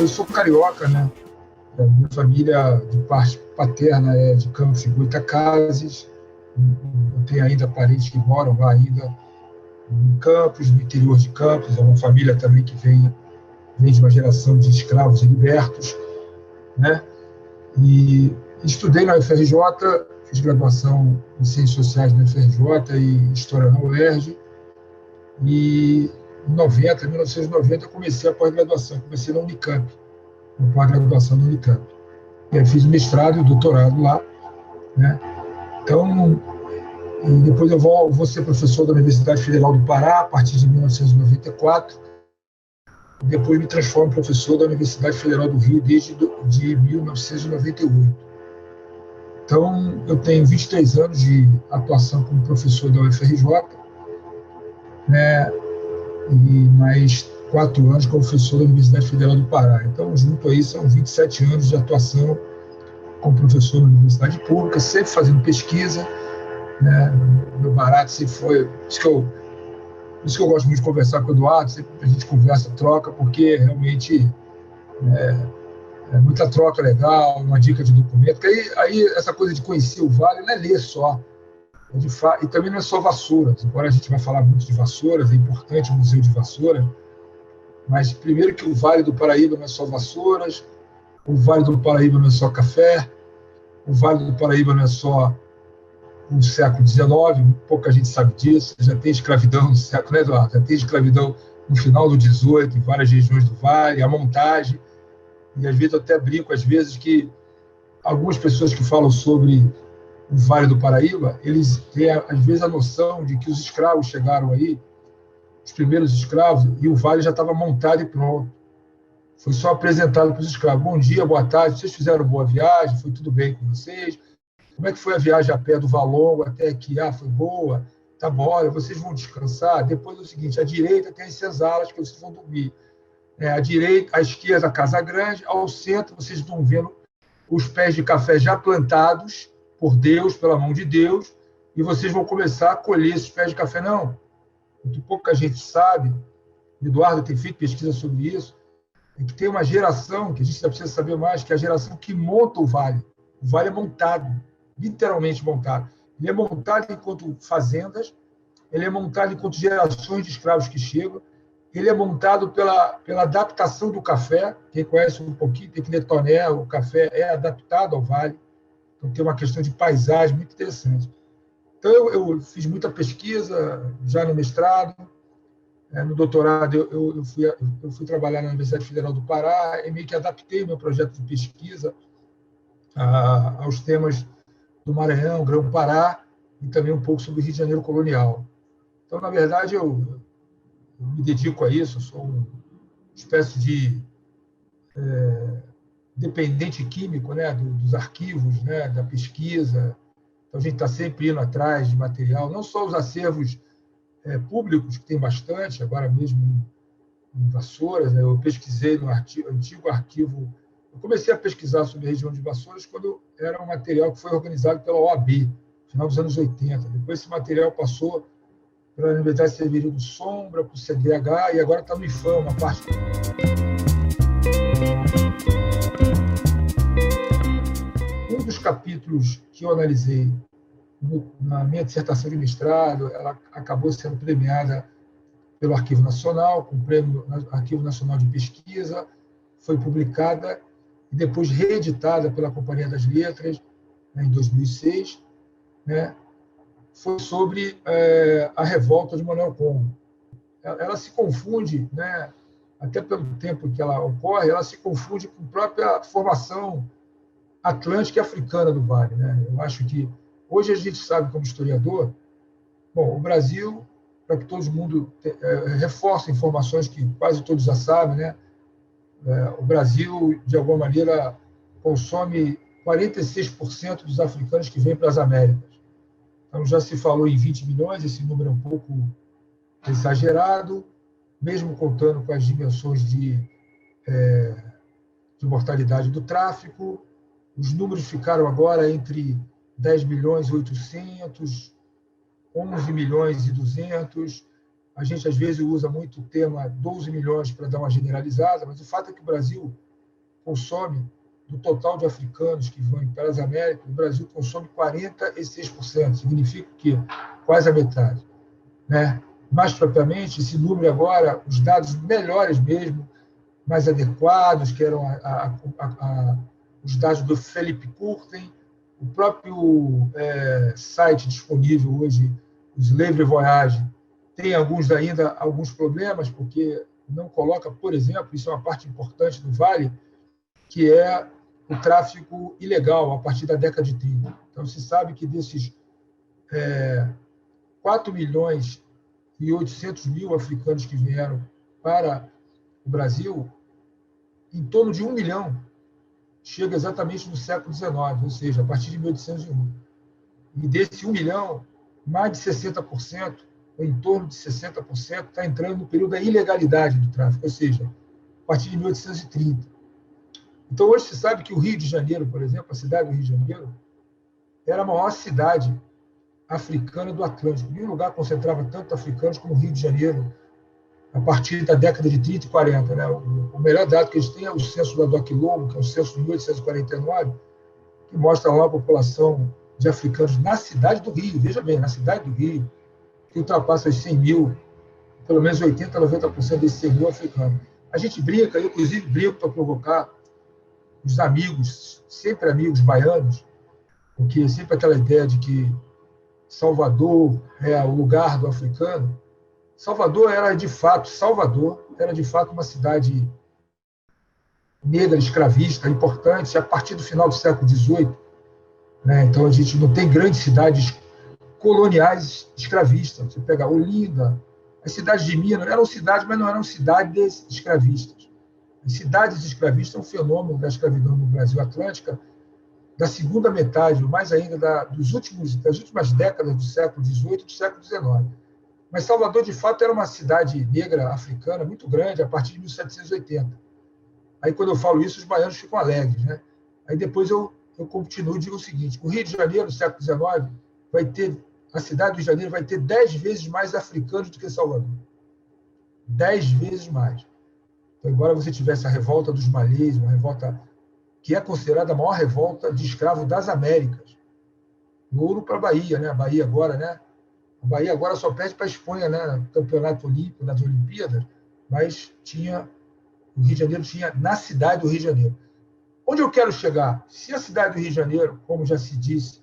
eu sou carioca, né? Minha família, de parte paterna, é de Campos de Goytacazes. Eu tenho ainda parentes que moram lá ainda em Campos, no interior de Campos. É uma família também que vem de uma geração de escravos e libertos, né? E estudei na UFRJ, fiz graduação em Ciências Sociais na UFRJ e História na UERJ. E em 1990, eu comecei a pós-graduação. Comecei na Unicamp, com pós-graduação na Unicamp. E aí fiz mestrado e doutorado lá, né? Então, depois eu vou ser professor da Universidade Federal do Pará, a partir de 1994. Depois me transformo em professor da Universidade Federal do Rio desde 1998. Então, eu tenho 23 anos de atuação como professor da UFRJ, né? E mais 4 anos como professor da Universidade Federal do Pará. Então, junto aí, são 27 anos de atuação como professor na universidade pública, sempre fazendo pesquisa, né? Meu barato sempre foi... Por isso que eu gosto muito de conversar com o Eduardo, sempre a gente conversa, troca, porque realmente é muita troca legal, uma dica de documento. Porque aí essa coisa de conhecer o Vale não é ler só. E também não é só Vassouras, embora a gente vai falar muito de Vassouras, é importante o Museu de Vassouras, mas primeiro que o Vale do Paraíba não é só Vassouras, o Vale do Paraíba não é só café, o Vale do Paraíba não é só o século XIX, pouca gente sabe disso, já tem escravidão no século, né, Eduardo? Já tem escravidão no final do XVIII, em várias regiões do Vale, a montagem, e às vezes eu até brinco, às vezes, que algumas pessoas que falam sobre o Vale do Paraíba, eles têm, às vezes, a noção de que os escravos chegaram aí, os primeiros escravos, e o vale já estava montado e pronto. Foi só apresentado para os escravos. Bom dia, boa tarde, vocês fizeram boa viagem, foi tudo bem com vocês? Como é que foi a viagem a pé do Valongo até aqui? Ah, foi boa? Tá bom, olha, vocês vão descansar. Depois é o seguinte, à direita tem as senzalas que vocês vão dormir. À direita, à esquerda, a Casa Grande, ao centro vocês estão vendo os pés de café já plantados por Deus, pela mão de Deus, e vocês vão começar a colher esses pés de café. Não, muito pouca gente sabe, Eduardo tem feito pesquisa sobre isso, é que tem uma geração, que a gente precisa saber mais, que é a geração que monta o vale. O vale é montado, literalmente montado. Ele é montado enquanto fazendas, ele é montado enquanto gerações de escravos que chegam, ele é montado pela adaptação do café. Quem conhece um pouquinho, tem que ler Toné, o café é adaptado ao vale. Então, tem uma questão de paisagem muito interessante. Então, eu fiz muita pesquisa, já no mestrado, no doutorado, eu fui trabalhar na Universidade Federal do Pará e meio que adaptei meu projeto de pesquisa aos temas do Maranhão, Grão-Pará, e também um pouco sobre o Rio de Janeiro colonial. Então, na verdade, eu me dedico a isso, eu sou uma espécie de dependente químico, né, dos arquivos, né, da pesquisa. Então, a gente está sempre indo atrás de material, não só os acervos públicos, que tem bastante, agora mesmo em Vassouras, né, eu pesquisei no antigo arquivo, eu comecei a pesquisar sobre a região de Vassouras quando era um material que foi organizado pela OAB, no final dos anos 80. Depois esse material passou para a Universidade Severino Sombra, para o CDH, e agora está no IFAM, uma parte. Um dos capítulos que eu analisei na minha dissertação de mestrado, ela acabou sendo premiada pelo Arquivo Nacional, com o Prêmio Arquivo Nacional de Pesquisa, foi publicada e depois reeditada pela Companhia das Letras, né, em 2006, né, foi sobre a revolta de Manuel Congo. Ela se confunde, né, até pelo tempo que ela ocorre, ela se confunde com a própria formação atlântica e africana do Vale, né? Eu acho que hoje a gente sabe, como historiador, bom, o Brasil, para que todo mundo reforce informações que quase todos já sabem, né? O Brasil, de alguma maneira, consome 46% dos africanos que vêm para as Américas. Então, já se falou em 20 milhões, esse número é um pouco exagerado, mesmo contando com as dimensões de mortalidade do tráfico. Os números ficaram agora entre 10 milhões e 800, 11 milhões e 200. A gente, às vezes, usa muito o tema 12 milhões para dar uma generalizada, mas o fato é que o Brasil consome, do total de africanos que vão para as Américas, o Brasil consome 46%, significa que quase a metade. Né? Mais propriamente, esse número agora, os dados melhores mesmo, mais adequados, que eram os dados do Felipe Curten, o próprio site disponível hoje, os Livre Voyage, tem ainda alguns problemas, porque não coloca, por exemplo, isso é uma parte importante do Vale, que é o tráfico ilegal a partir da década de 30. Então, se sabe que desses 4.800.000 africanos que vieram para o Brasil, em torno de 1 milhão chega exatamente no século XIX, ou seja, a partir de 1801. E desse 1 milhão, mais de 60%, ou em torno de 60%, está entrando no período da ilegalidade do tráfico, ou seja, a partir de 1830. Então, hoje se sabe que o Rio de Janeiro, por exemplo, a cidade do Rio de Janeiro, era a maior cidade africana do Atlântico. Nenhum lugar concentrava tanto africanos como o Rio de Janeiro, a partir da década de 30 e 40. Né? O melhor dado que eles têm é o censo do Adoc Lobo, que é o censo de 1849, que mostra lá a população de africanos na cidade do Rio, veja bem, na cidade do Rio, que ultrapassa os 100 mil, pelo menos 80% a 90% desses 100 mil africanos. A gente brinca, eu inclusive brinco para provocar os amigos, sempre amigos baianos, porque sempre aquela ideia de que Salvador é o lugar do africano. Salvador era de fato uma cidade negra, escravista, importante, a partir do final do século XVIII. Né? Então, a gente não tem grandes cidades coloniais escravistas. Você pega Olinda, as cidades de Minas eram cidades, mas não eram cidades escravistas. As cidades escravistas é um fenômeno da escravidão no Brasil Atlântica da segunda metade, ou mais ainda das últimas décadas do século XVIII e do século XIX. Mas Salvador, de fato, era uma cidade negra africana muito grande a partir de 1780. Aí, quando eu falo isso, os baianos ficam alegres. Né? Aí, depois, eu continuo e digo o seguinte: o Rio de Janeiro, no século XIX, a cidade do Rio de Janeiro vai ter 10 vezes mais africanos do que Salvador. 10 vezes mais. Então, embora você tivesse a revolta dos malês, uma revolta que é considerada a maior revolta de escravo das Américas, ouro para a Bahia, né? A Bahia agora só perde para a Espanha, né? No campeonato olímpico, nas Olimpíadas, mas o Rio de Janeiro tinha na cidade do Rio de Janeiro. Onde eu quero chegar? Se a cidade do Rio de Janeiro, como já se disse,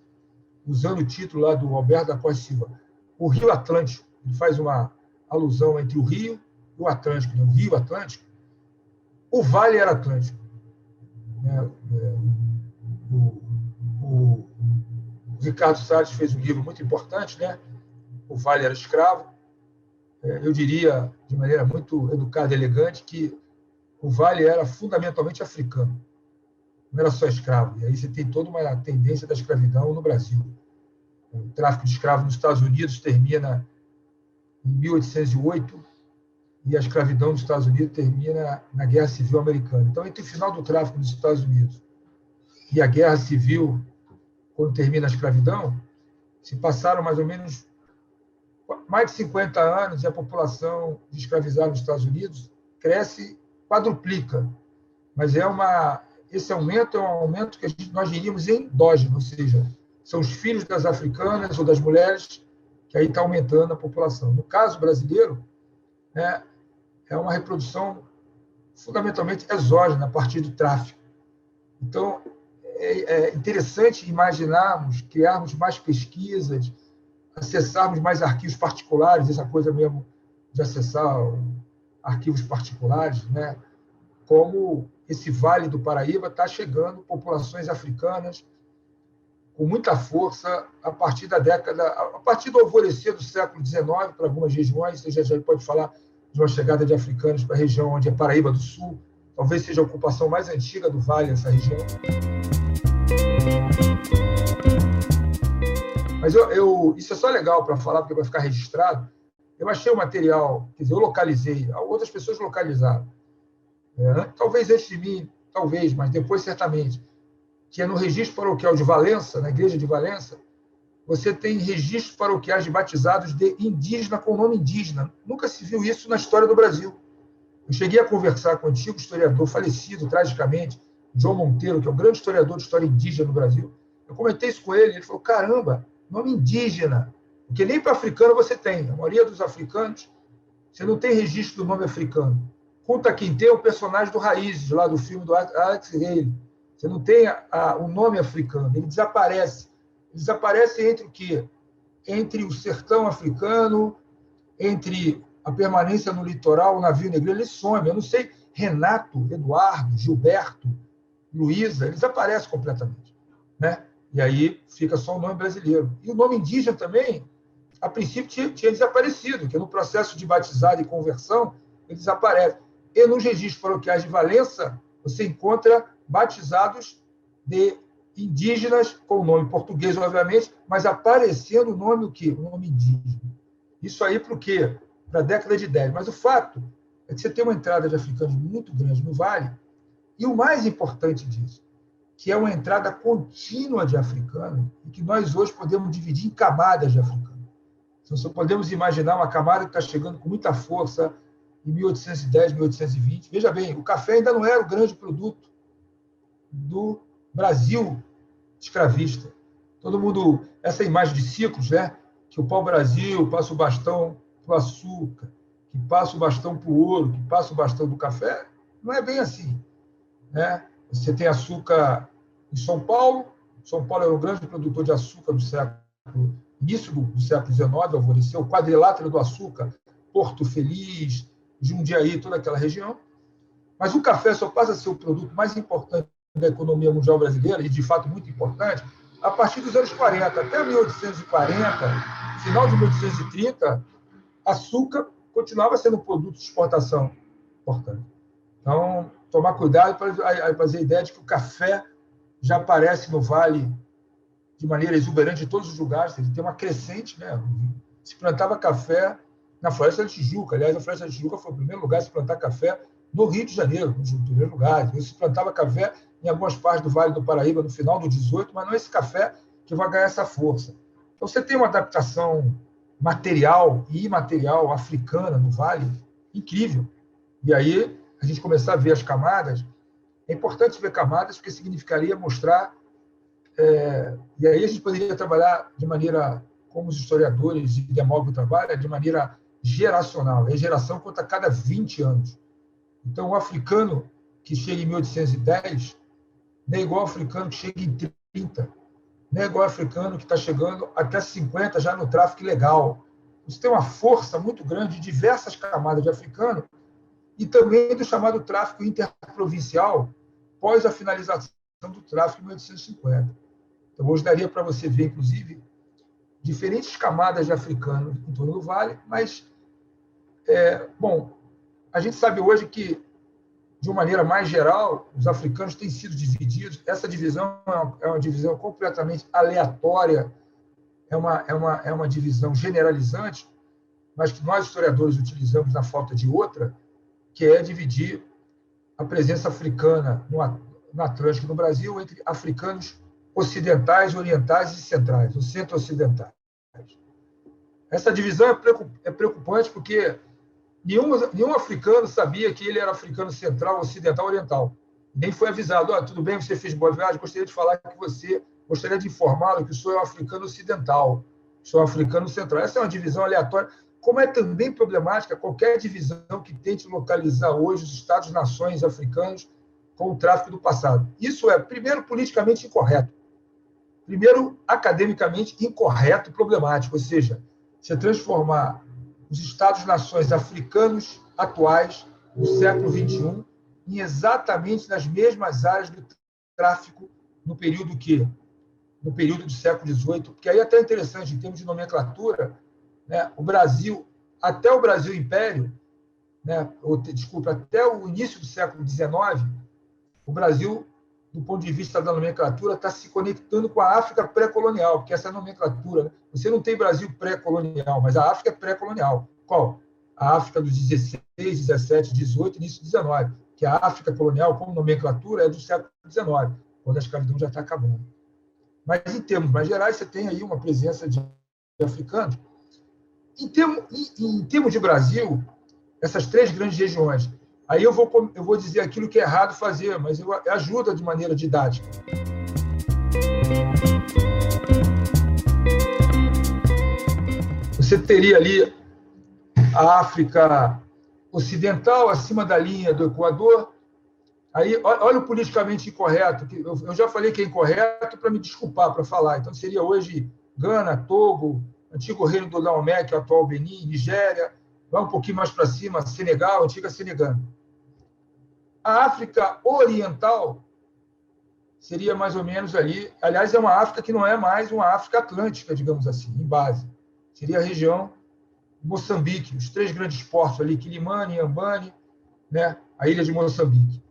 usando o título lá do Alberto da Costa Silva, o Rio Atlântico, ele faz uma alusão entre o Rio e o Atlântico, né? O Rio Atlântico, o Vale era Atlântico. Né? O Ricardo Salles fez um livro muito importante, né? O Vale era escravo. Eu diria, de maneira muito educada e elegante, que o Vale era fundamentalmente africano, não era só escravo. E aí você tem toda uma tendência da escravidão no Brasil. O tráfico de escravos nos Estados Unidos termina em 1808 e a escravidão nos Estados Unidos termina na Guerra Civil Americana. Então, entre o final do tráfico nos Estados Unidos e a Guerra Civil, quando termina a escravidão, se passaram mais ou menos mais de 50 anos e a população de escravizados nos Estados Unidos cresce, quadruplica. Mas esse aumento é um aumento que nós diríamos endógeno, ou seja, são os filhos das africanas ou das mulheres que aí está aumentando a população. No caso brasileiro, né, é uma reprodução fundamentalmente exógena a partir do tráfico. Então, é interessante imaginarmos, criarmos mais pesquisas, acessarmos mais arquivos particulares, essa coisa mesmo de acessar arquivos particulares, né? Como esse Vale do Paraíba está chegando populações africanas com muita força a partir do alvorecer do século XIX, para algumas regiões. Você já pode falar de uma chegada de africanos para a região onde é Paraíba do Sul, talvez seja a ocupação mais antiga do Vale, essa região. Mas isso é só legal para falar, porque vai ficar registrado. Eu achei o material, quer dizer, eu localizei, outras pessoas localizaram. Talvez antes de mim, talvez, mas depois certamente, que é no registro paroquial de Valença, na igreja de Valença, você tem registros paroquiais de batizados de indígena com nome indígena. Nunca se viu isso na história do Brasil. Eu cheguei a conversar com um antigo historiador falecido, tragicamente, João Monteiro, que é um grande historiador de história indígena no Brasil. Eu comentei isso com ele, ele falou, caramba, nome indígena, porque nem para africano você tem. A maioria dos africanos, você não tem registro do nome africano. Kunta Kinte é o personagem do Raízes, lá do filme do Alex Haley. Você não tem o nome africano, ele desaparece. Ele desaparece entre o quê? Entre o sertão africano, entre a permanência no litoral, o navio negreiro, ele some. Eu não sei, Renato, Eduardo, Gilberto, Luísa, eles desaparecem completamente, né? E aí fica só o nome brasileiro. E o nome indígena também, a princípio, tinha desaparecido, que no processo de batizado e conversão, ele desaparece. E nos registros paroquiais de Valença, você encontra batizados de indígenas, com o nome português, obviamente, mas aparecendo o nome o quê? O nome indígena. Isso aí para o quê? Para a década de 10. Mas o fato é que você tem uma entrada de africanos muito grande no Vale, e o mais importante disso, que é uma entrada contínua de africano, e que nós hoje podemos dividir em camadas de africano. Então, só podemos imaginar uma camada que está chegando com muita força em 1810, 1820. Veja bem, o café ainda não era o grande produto do Brasil escravista. Todo mundo, essa imagem de ciclos, né? Que o pau-brasil passa o bastão para o açúcar, que passa o bastão para o ouro, que passa o bastão do café, não é bem assim, né? Você tem açúcar em São Paulo. São Paulo era um grande produtor de açúcar do início do século XIX, alvoreceu o quadrilátero do açúcar, Porto Feliz, Jundiaí, toda aquela região. Mas o café só passa a ser o produto mais importante da economia mundial brasileira, e de fato muito importante, a partir dos anos 40. Até 1840, final de 1830, açúcar continuava sendo um produto de exportação importante. Então, tomar cuidado para fazer a ideia de que o café já aparece no Vale de maneira exuberante em todos os lugares. Ele tem uma crescente, né? Se plantava café na Floresta da Tijuca. Aliás, a Floresta da Tijuca foi o primeiro lugar a se plantar café no Rio de Janeiro, um dos primeiros lugares. Se plantava café em algumas partes do Vale do Paraíba no final do 18, mas não é esse café que vai ganhar essa força. Então, você tem uma adaptação material e imaterial africana no Vale incrível. E aí, a gente começar a ver as camadas. É importante ver camadas, porque significaria mostrar... e aí a gente poderia trabalhar de maneira, como os historiadores e demógrafos trabalham, de maneira geracional. É geração conta a cada 20 anos. Então, o africano que chega em 1810 não é igual ao africano que chega em 30. Não é igual ao africano que está chegando até 50 já no tráfico ilegal. Você tem uma força muito grande de diversas camadas de africano e também do chamado tráfico interprovincial pós a finalização do tráfico em 1850. Então, hoje daria para você ver, inclusive, diferentes camadas de africanos em torno do Vale, mas, bom, a gente sabe hoje que, de uma maneira mais geral, os africanos têm sido divididos. Essa divisão é uma divisão completamente aleatória, é uma divisão generalizante, mas que nós, historiadores, utilizamos na falta de outra, que é dividir a presença africana no Atlântico, no Brasil, entre africanos ocidentais, orientais e centrais, ou centro-ocidentais. Essa divisão é preocupante porque nenhum africano sabia que ele era africano central, ocidental, oriental. Nem foi avisado. Tudo bem, você fez boa viagem, gostaria de falar que você, gostaria de informá-lo que o senhor é um africano ocidental, sou um africano central. Essa é uma divisão aleatória, como é também problemática qualquer divisão que tente localizar hoje os Estados-nações africanos com o tráfico do passado. Isso é, primeiro, politicamente incorreto. Primeiro, academicamente incorreto e problemático, ou seja, você transformar os Estados-nações africanos atuais do século XXI em exatamente nas mesmas áreas do tráfico no período quê? No período do século XVIII, porque aí é até interessante, em termos de nomenclatura, né, o Brasil, até o Brasil Império, né, até o início do século XIX, o Brasil, do ponto de vista da nomenclatura, está se conectando com a África pré-colonial, porque essa nomenclatura, né, você não tem Brasil pré-colonial, mas a África é pré-colonial. Qual? A África dos 16, 17, 18, início do 19, que a África colonial, como nomenclatura, é do século XIX, quando a escravidão já está acabando. Mas, em termos mais gerais, você tem aí uma presença de africanos. Em termos de Brasil, essas três grandes regiões, Aí eu vou dizer aquilo que é errado fazer, mas ajuda de maneira didática. Você teria ali a África Ocidental, acima da linha do Equador. Aí, olha o politicamente incorreto, que eu já falei que é incorreto para me desculpar, para falar. Então, seria hoje Gana, Togo, antigo reino do Daomé, que é o atual Benin, Nigéria, vai um pouquinho mais para cima, Senegal, antiga Senegal. A África Oriental seria mais ou menos ali. Aliás, é uma África que não é mais uma África Atlântica, digamos assim, em base. Seria a região Moçambique, os 3 grandes portos ali, Quilimane, Inhambane, né, a ilha de Moçambique.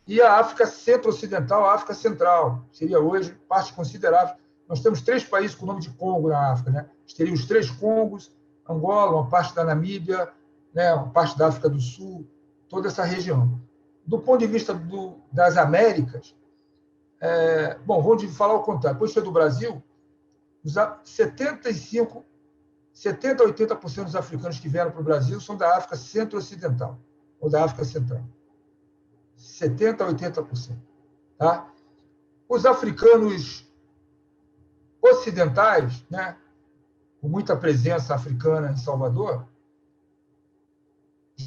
E a África Centro-Ocidental, a África Central, seria hoje parte considerável. Nós temos 3 países com o nome de Congo na África, né? Teria os 3 Congos, Angola, uma parte da Namíbia, né, uma parte da África do Sul, toda essa região. Do ponto de vista das Américas, vamos falar o contrário. Depois do Brasil, 70 a 80% dos africanos que vieram para o Brasil são da África Centro-Ocidental, ou da África Central. 70 a 80%. Tá? Os africanos ocidentais, né, com muita presença africana em Salvador,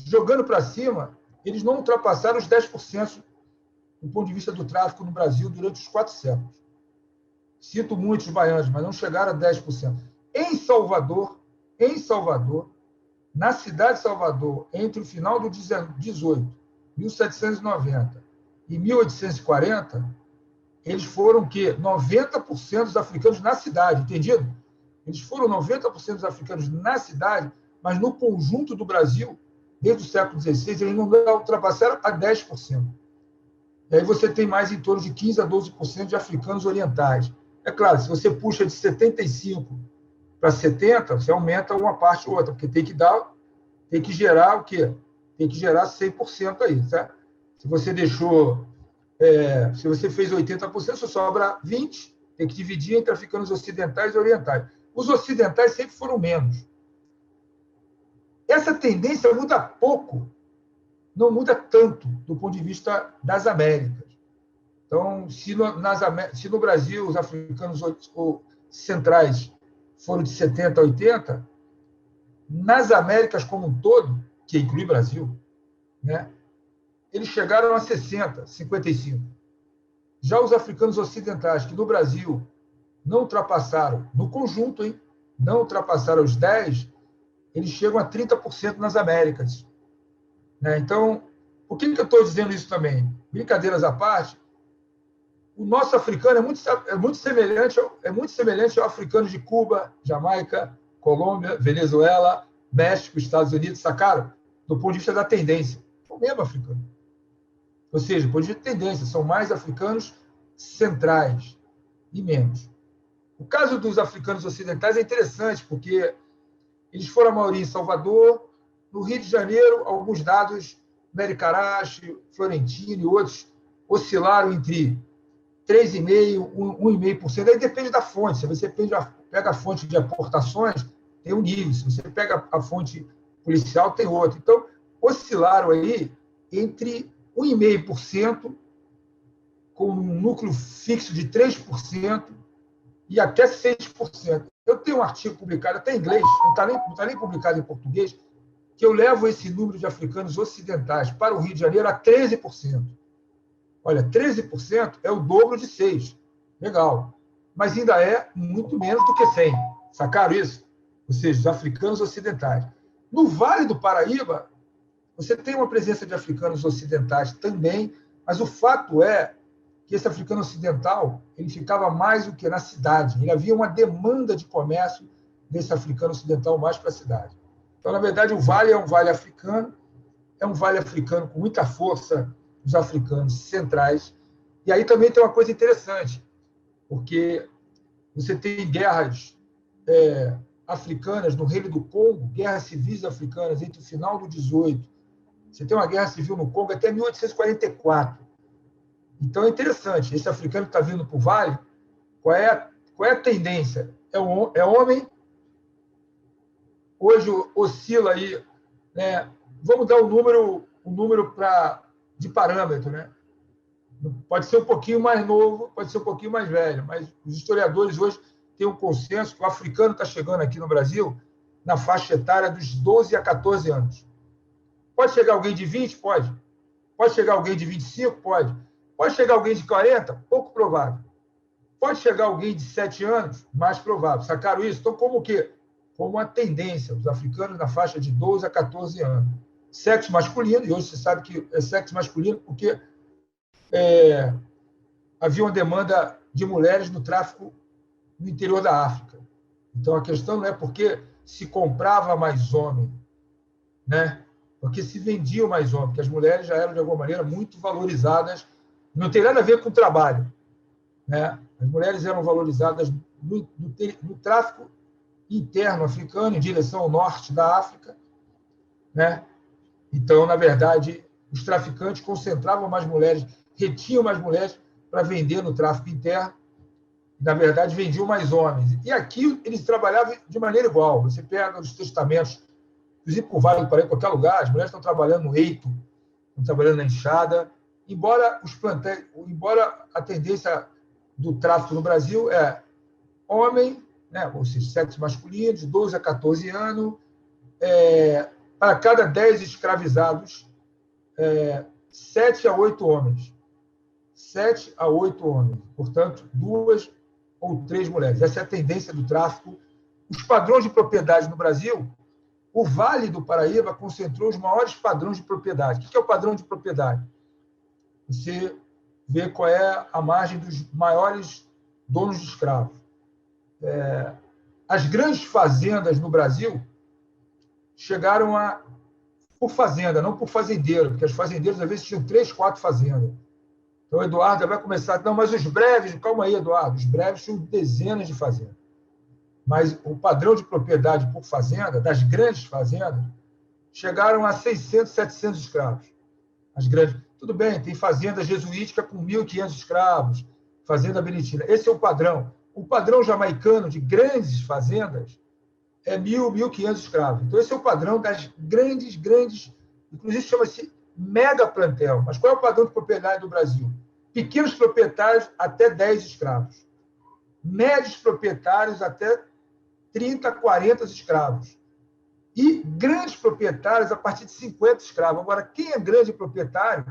jogando para cima, eles não ultrapassaram os 10% do ponto de vista do tráfico no Brasil durante os 4 séculos. Cito muitos baianos, mas não chegaram a 10%. Em Salvador, na cidade de Salvador, entre o final do 18, 1790 e 1840, eles foram o quê? 90% dos africanos na cidade, entendido? Eles foram 90% dos africanos na cidade, mas no conjunto do Brasil, desde o século XVI, eles não ultrapassaram a 10%. E aí você tem mais em torno de 15% a 12% de africanos orientais. É claro, se você puxa de 75 para 70, você aumenta uma parte ou outra, porque tem que gerar o quê? Tem que gerar 100% aí, certo? Se você se você fez 80%, só sobra 20%, tem que dividir entre africanos ocidentais e orientais. Os ocidentais sempre foram menos. Essa tendência muda pouco, não muda tanto do ponto de vista das Américas. Então, se no Brasil os africanos centrais foram de 70% a 80%, nas Américas como um todo, que inclui o Brasil, né, eles chegaram a 60%, 55%. Já os africanos ocidentais, que no Brasil não ultrapassaram, no conjunto, não ultrapassaram os 10%, eles chegam a 30% nas Américas. Né? Então, por que eu estou dizendo isso também? Brincadeiras à parte, o nosso africano é muito semelhante ao africano de Cuba, Jamaica, Colômbia, Venezuela, México, Estados Unidos, sacaram? Do ponto de vista da tendência. É o mesmo africano. Ou seja, do ponto de vista da tendência, são mais africanos centrais e menos. O caso dos africanos ocidentais é interessante, porque eles foram a maioria em Salvador, no Rio de Janeiro, alguns dados, Mericarache, Florentino e outros, oscilaram entre 3,5%, 1,5%. Aí depende da fonte. Se você pega a fonte de aportações, tem um nível. Se você pega a fonte policial, tem outro. Então, oscilaram aí entre 1,5%, com um núcleo fixo de 3%, e até 6%. Eu tenho um artigo publicado até em inglês, não está nem publicado em português, que eu levo esse número de africanos ocidentais para o Rio de Janeiro a 13%. Olha, 13% é o dobro de 6%. Legal. Mas ainda é muito menos do que 100%. Sacaram isso? Ou seja, os africanos ocidentais. No Vale do Paraíba, você tem uma presença de africanos ocidentais também, mas o fato é que esse africano ocidental ele ficava mais do que na cidade. Ele havia uma demanda de comércio desse africano ocidental mais para a cidade. Então, na verdade, o vale é um vale africano com muita força dos africanos centrais. E aí também tem uma coisa interessante, porque você tem guerras africanas no Reino do Congo, guerras civis africanas entre o final do 18. Você tem uma guerra civil no Congo até 1844. Então é interessante, esse africano que está vindo para o Vale, qual é a tendência? É homem, hoje oscila aí, né? Vamos dar um número um número de parâmetro, né? Pode ser um pouquinho mais novo, pode ser um pouquinho mais velho, mas os historiadores hoje têm um consenso que o africano está chegando aqui no Brasil na faixa etária dos 12 a 14 anos. Pode chegar alguém de 20? Pode. Pode chegar alguém de 25? Pode. Pode chegar alguém de 40? Pouco provável. Pode chegar alguém de 7 anos? Mais provável. Sacaram isso? Então, como o quê? Como uma tendência, os africanos na faixa de 12 a 14 anos. Sexo masculino, e hoje você sabe que é sexo masculino porque havia uma demanda de mulheres no tráfico no interior da África. Então, a questão não é porque se comprava mais homem, né? Porque se vendiam mais homens, porque as mulheres já eram, de alguma maneira, muito valorizadas. Não tem nada a ver com o trabalho, né? As mulheres eram valorizadas no tráfico interno africano, em direção ao norte da África, né? Então, na verdade, os traficantes concentravam mais mulheres, retinham mais mulheres para vender no tráfico interno, na verdade, vendiam mais homens. E aqui eles trabalhavam de maneira igual. Você pega os testamentos, inclusive por Vale do Paraíba, em qualquer lugar, as mulheres estão trabalhando no eito, estão trabalhando na enxada, embora a tendência do tráfico no Brasil é homem, né, ou seja, sexo masculino, de 12 a 14 anos, para cada 10 escravizados, 7 a 8 homens. 7 a 8 homens. Portanto, 2 ou 3 mulheres. Essa é a tendência do tráfico. Os padrões de propriedade no Brasil, o Vale do Paraíba concentrou os maiores padrões de propriedade. O que é o padrão de propriedade? Você vê qual é a margem dos maiores donos de escravos. As grandes fazendas no Brasil chegaram por fazenda, não por fazendeiro, porque os fazendeiros, às vezes, tinham 3, 4 fazendas. Então, o Eduardo vai começar... Não, mas os breves... Calma aí, Eduardo. Os breves tinham dezenas de fazendas. Mas o padrão de propriedade por fazenda, das grandes fazendas, chegaram a 600, 700 escravos. As grandes... Tudo bem, tem fazenda jesuítica com 1.500 escravos, fazenda beneditina. Esse é o padrão. O padrão jamaicano de grandes fazendas é 1.500 escravos. Então, esse é o padrão das grandes... Inclusive, chama-se mega plantel. Mas qual é o padrão de propriedade do Brasil? Pequenos proprietários até 10 escravos. Médios proprietários até 30, 40 escravos. E grandes proprietários a partir de 50 escravos. Agora, quem é grande proprietário,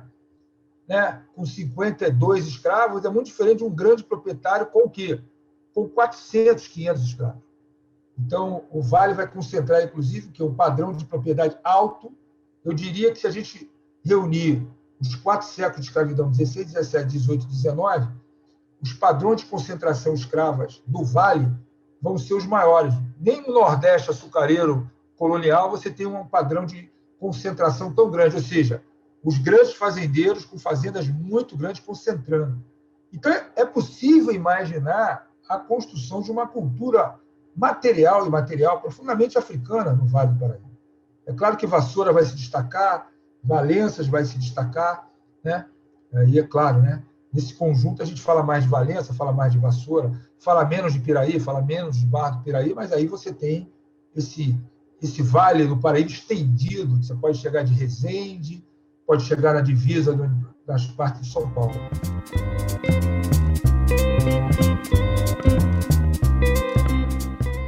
né, com 52 escravos, é muito diferente de um grande proprietário com o quê? Com 400, 500 escravos. Então, o Vale vai concentrar, inclusive, que é um padrão de propriedade alto. Eu diria que se a gente reunir os 4 séculos de escravidão, 16, 17, 18, 19, os padrões de concentração escravas do Vale vão ser os maiores. Nem no Nordeste açucareiro colonial você tem um padrão de concentração tão grande, ou seja, os grandes fazendeiros com fazendas muito grandes concentrando. Então, é possível imaginar a construção de uma cultura material e imaterial profundamente africana no Vale do Paraíba. É claro que Vassoura vai se destacar, Valenças vai se destacar, né? E é claro, né? Nesse conjunto a gente fala mais de Valença, fala mais de Vassoura, fala menos de Piraí, fala menos de Barra do Piraí, mas aí você tem esse Vale do Paraíba estendido. Você pode chegar de Resende, pode chegar na divisa das partes de São Paulo.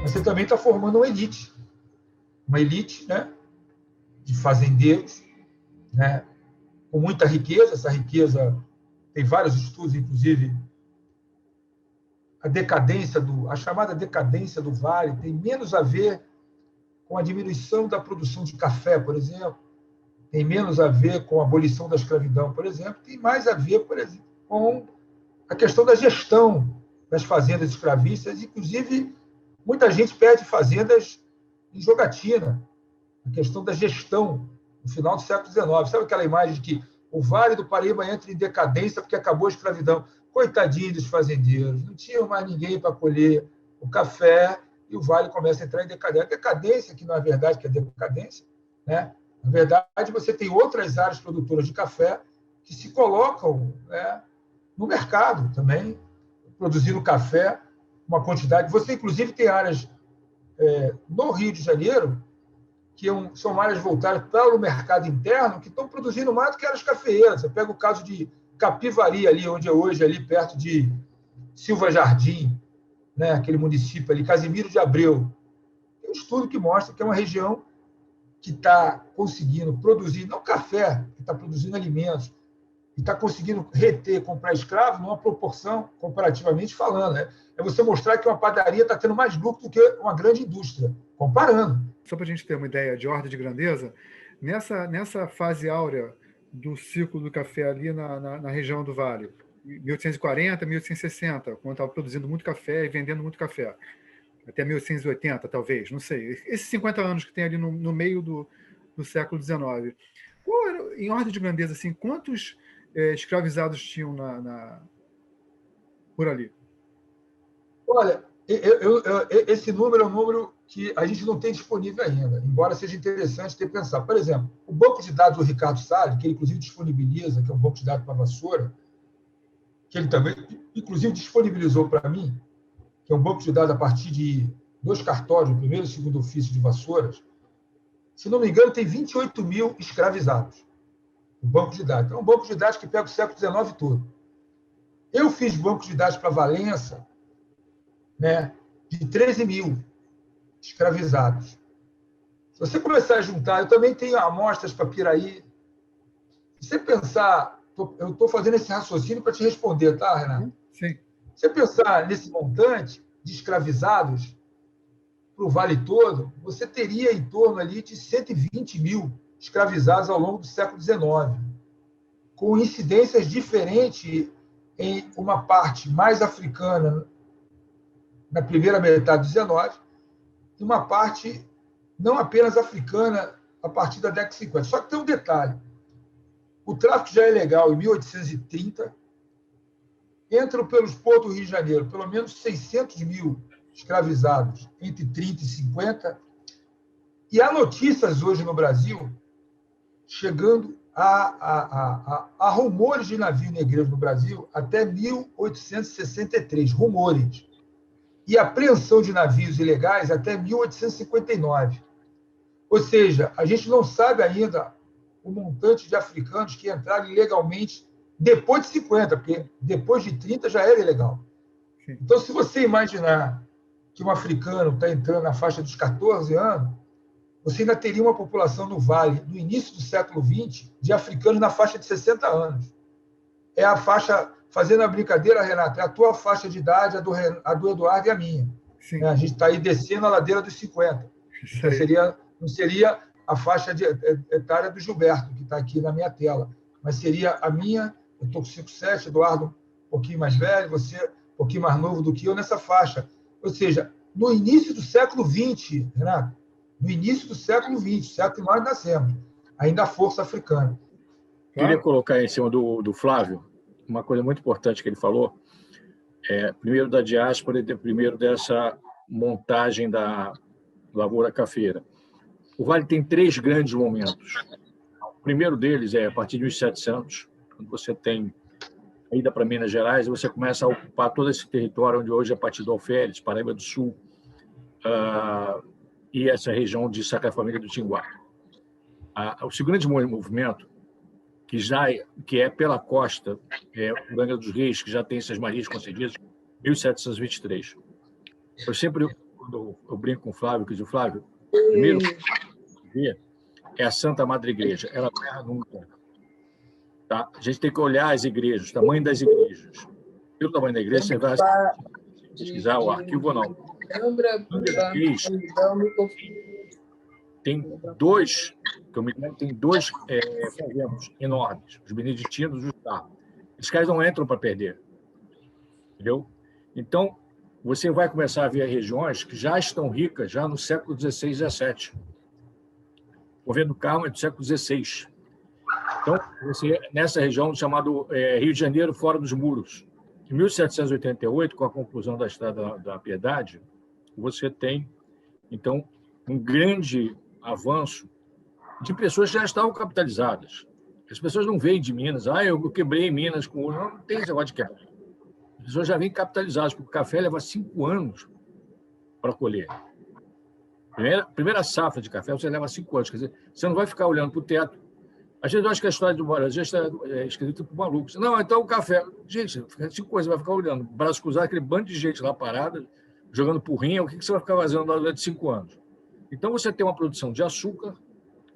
Mas você também está formando uma elite, né? De fazendeiros, né, com muita riqueza. Essa riqueza tem vários estudos, inclusive a chamada decadência do Vale tem menos a ver com a diminuição da produção de café, por exemplo, tem menos a ver com a abolição da escravidão, por exemplo, tem mais a ver, por exemplo, com a questão da gestão das fazendas escravistas. Inclusive, muita gente perde fazendas em jogatina, a questão da gestão no final do século XIX. Sabe aquela imagem de que o Vale do Paraíba entra em decadência porque acabou a escravidão? Coitadinho dos fazendeiros, não tinham mais ninguém para colher o café e o Vale começa a entrar em decadência. A decadência, que não é verdade que é decadência, né? Na verdade, você tem outras áreas produtoras de café que se colocam, né, no mercado também, produzindo café, uma quantidade. Você, inclusive, tem áreas no Rio de Janeiro que são áreas voltadas para o mercado interno, que estão produzindo mais do que as cafeeiras. Você pega o caso de Capivari, ali, onde é hoje, ali perto de Silva Jardim, né, aquele município ali, Casimiro de Abreu. Tem um estudo que mostra que é uma região que está conseguindo produzir, não café, que está produzindo alimentos, e está conseguindo reter, comprar escravo numa proporção, comparativamente falando. Né? É você mostrar que uma padaria está tendo mais lucro do que uma grande indústria, comparando. Só para a gente ter uma ideia de ordem de grandeza, nessa fase áurea do ciclo do café ali na região do Vale, 1840, 1860, quando estava produzindo muito café e vendendo muito café, até 1880, talvez, não sei. Esses 50 anos que tem ali no meio do século XIX. Qual era, em ordem de grandeza, assim, quantos escravizados tinham por ali? Olha, esse número é um número que a gente não tem disponível ainda, embora seja interessante ter pensado. Por exemplo, o banco de dados do Ricardo Salles, que ele inclusive disponibiliza, que é um banco de dados para vassoura, que ele também, inclusive, disponibilizou para mim, que é um banco de dados a partir de 2 cartórios, o primeiro e o segundo ofício de vassouras, se não me engano, tem 28 mil escravizados. O banco de dados. É um banco de dados que pega o século XIX todo. Eu fiz banco de dados para Valença, né, de 13 mil escravizados. Se você começar a juntar, eu também tenho amostras para Piraí. Se você pensar, eu estou fazendo esse raciocínio para te responder, tá, Renato? Sim. Se você pensar nesse montante de escravizados para o Vale todo, você teria em torno ali de 120 mil escravizados ao longo do século XIX, com incidências diferentes em uma parte mais africana na primeira metade do XIX e uma parte não apenas africana a partir da década de 50. Só que tem um detalhe. O tráfico já é legal em 1830, entram pelos portos do Rio de Janeiro pelo menos 600 mil escravizados entre 30 e 50, e há notícias hoje no Brasil chegando a rumores de navio negreiro no Brasil até 1863, rumores, e apreensão de navios ilegais até 1859. Ou seja, a gente não sabe ainda o montante de africanos que entraram ilegalmente depois de 50, porque depois de 30 já era ilegal. Então, se você imaginar que um africano está entrando na faixa dos 14 anos, você ainda teria uma população no Vale, no início do século XX, de africanos na faixa de 60 anos. É a faixa, fazendo a brincadeira, Renato, é a tua faixa de idade, a do Eduardo e a minha. Sim. A gente está aí descendo a ladeira dos 50. Então, não seria a faixa etária do Gilberto, que está aqui na minha tela, mas seria a minha, eu estou com 5,7, Eduardo um pouquinho mais velho, você um pouquinho mais novo do que eu, nessa faixa. Ou seja, no início do século XX, Renato, no início do século XX, século que nós nascemos, ainda a força africana. Queria colocar em cima do Flávio uma coisa muito importante que ele falou, primeiro da diáspora e primeiro dessa montagem da lavoura cafeira. O Vale tem 3 grandes momentos. O primeiro deles é a partir de 1700, quando você tem a ida para Minas Gerais, e você começa a ocupar todo esse território onde hoje é Partido Alferes, Paraíba do Sul, e essa região de Sacra-Família do Tinguá. O segundo movimento, que é pela costa, o Angra dos Reis, que já tem essas marias concedidas, 1723. Eu sempre, quando eu brinco com o Flávio, que diz o Flávio, primeiro é a Santa Madre Igreja, ela não erra nunca. Tá? A gente tem que olhar as igrejas, o tamanho das igrejas. Pelo tamanho da igreja, você vai pesquisar o arquivo ou não. Tem 2, que eu me lembro, tem 2 conventos enormes, os beneditinos e os Star. Esses caras não entram para perder. Entendeu? Então, você vai começar a ver regiões que já estão ricas já no século XVI e XVII. O governo do Carmo é do século XVI. Então, você, nessa região chamado Rio de Janeiro, fora dos muros. Em 1788, com a conclusão da Estrada da Piedade, você tem, então, um grande avanço de pessoas que já estavam capitalizadas. As pessoas não vêm de Minas, eu quebrei Minas com ouro. Não tem esse negócio de quebra. As pessoas já vêm capitalizadas, porque o café leva 5 anos para colher. Primeira safra de café você leva 5 anos. Quer dizer, você não vai ficar olhando para o teto. A gente acha que a história do Brasil está escrita por malucos. Não, então o café. Gente, 5 anos, você vai ficar olhando. Braço cruzado, aquele bando de gente lá parada, jogando porrinha. O que você vai ficar fazendo durante 5 anos? Então, você tem uma produção de açúcar,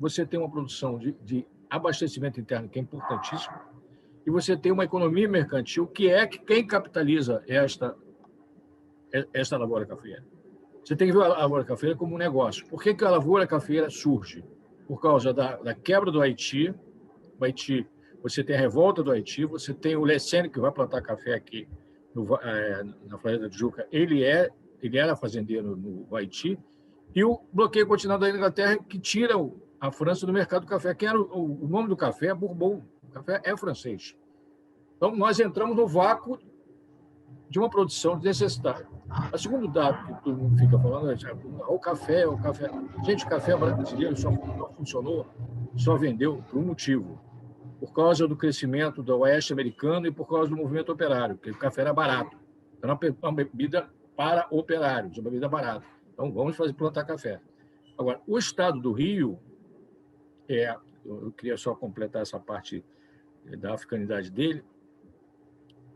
você tem uma produção de abastecimento interno, que é importantíssimo, e você tem uma economia mercantil, que é quem capitaliza esta lavoura cafeeira. Você tem que ver a lavoura cafeeira como um negócio. Por que a lavoura cafeeira surge? Por causa da quebra do Haiti. O Haiti, você tem a revolta do Haiti, você tem o Lessene, que vai plantar café aqui na Floresta de Juca. Ele era fazendeiro no Haiti, e o bloqueio continental da Inglaterra, que tira a França do mercado do café. Quem era o nome do café é Bourbon. O café é francês. Então, nós entramos no vácuo de uma produção desnecessária. O segundo dado que todo mundo fica falando é o café. Gente, o café brasileiro só funcionou, só vendeu por um motivo. Por causa do crescimento do oeste americano e por causa do movimento operário, porque o café era barato. Era uma bebida para operários, uma bebida barata. Então, vamos plantar café. Agora, o estado do Rio, eu queria só completar essa parte da africanidade dele.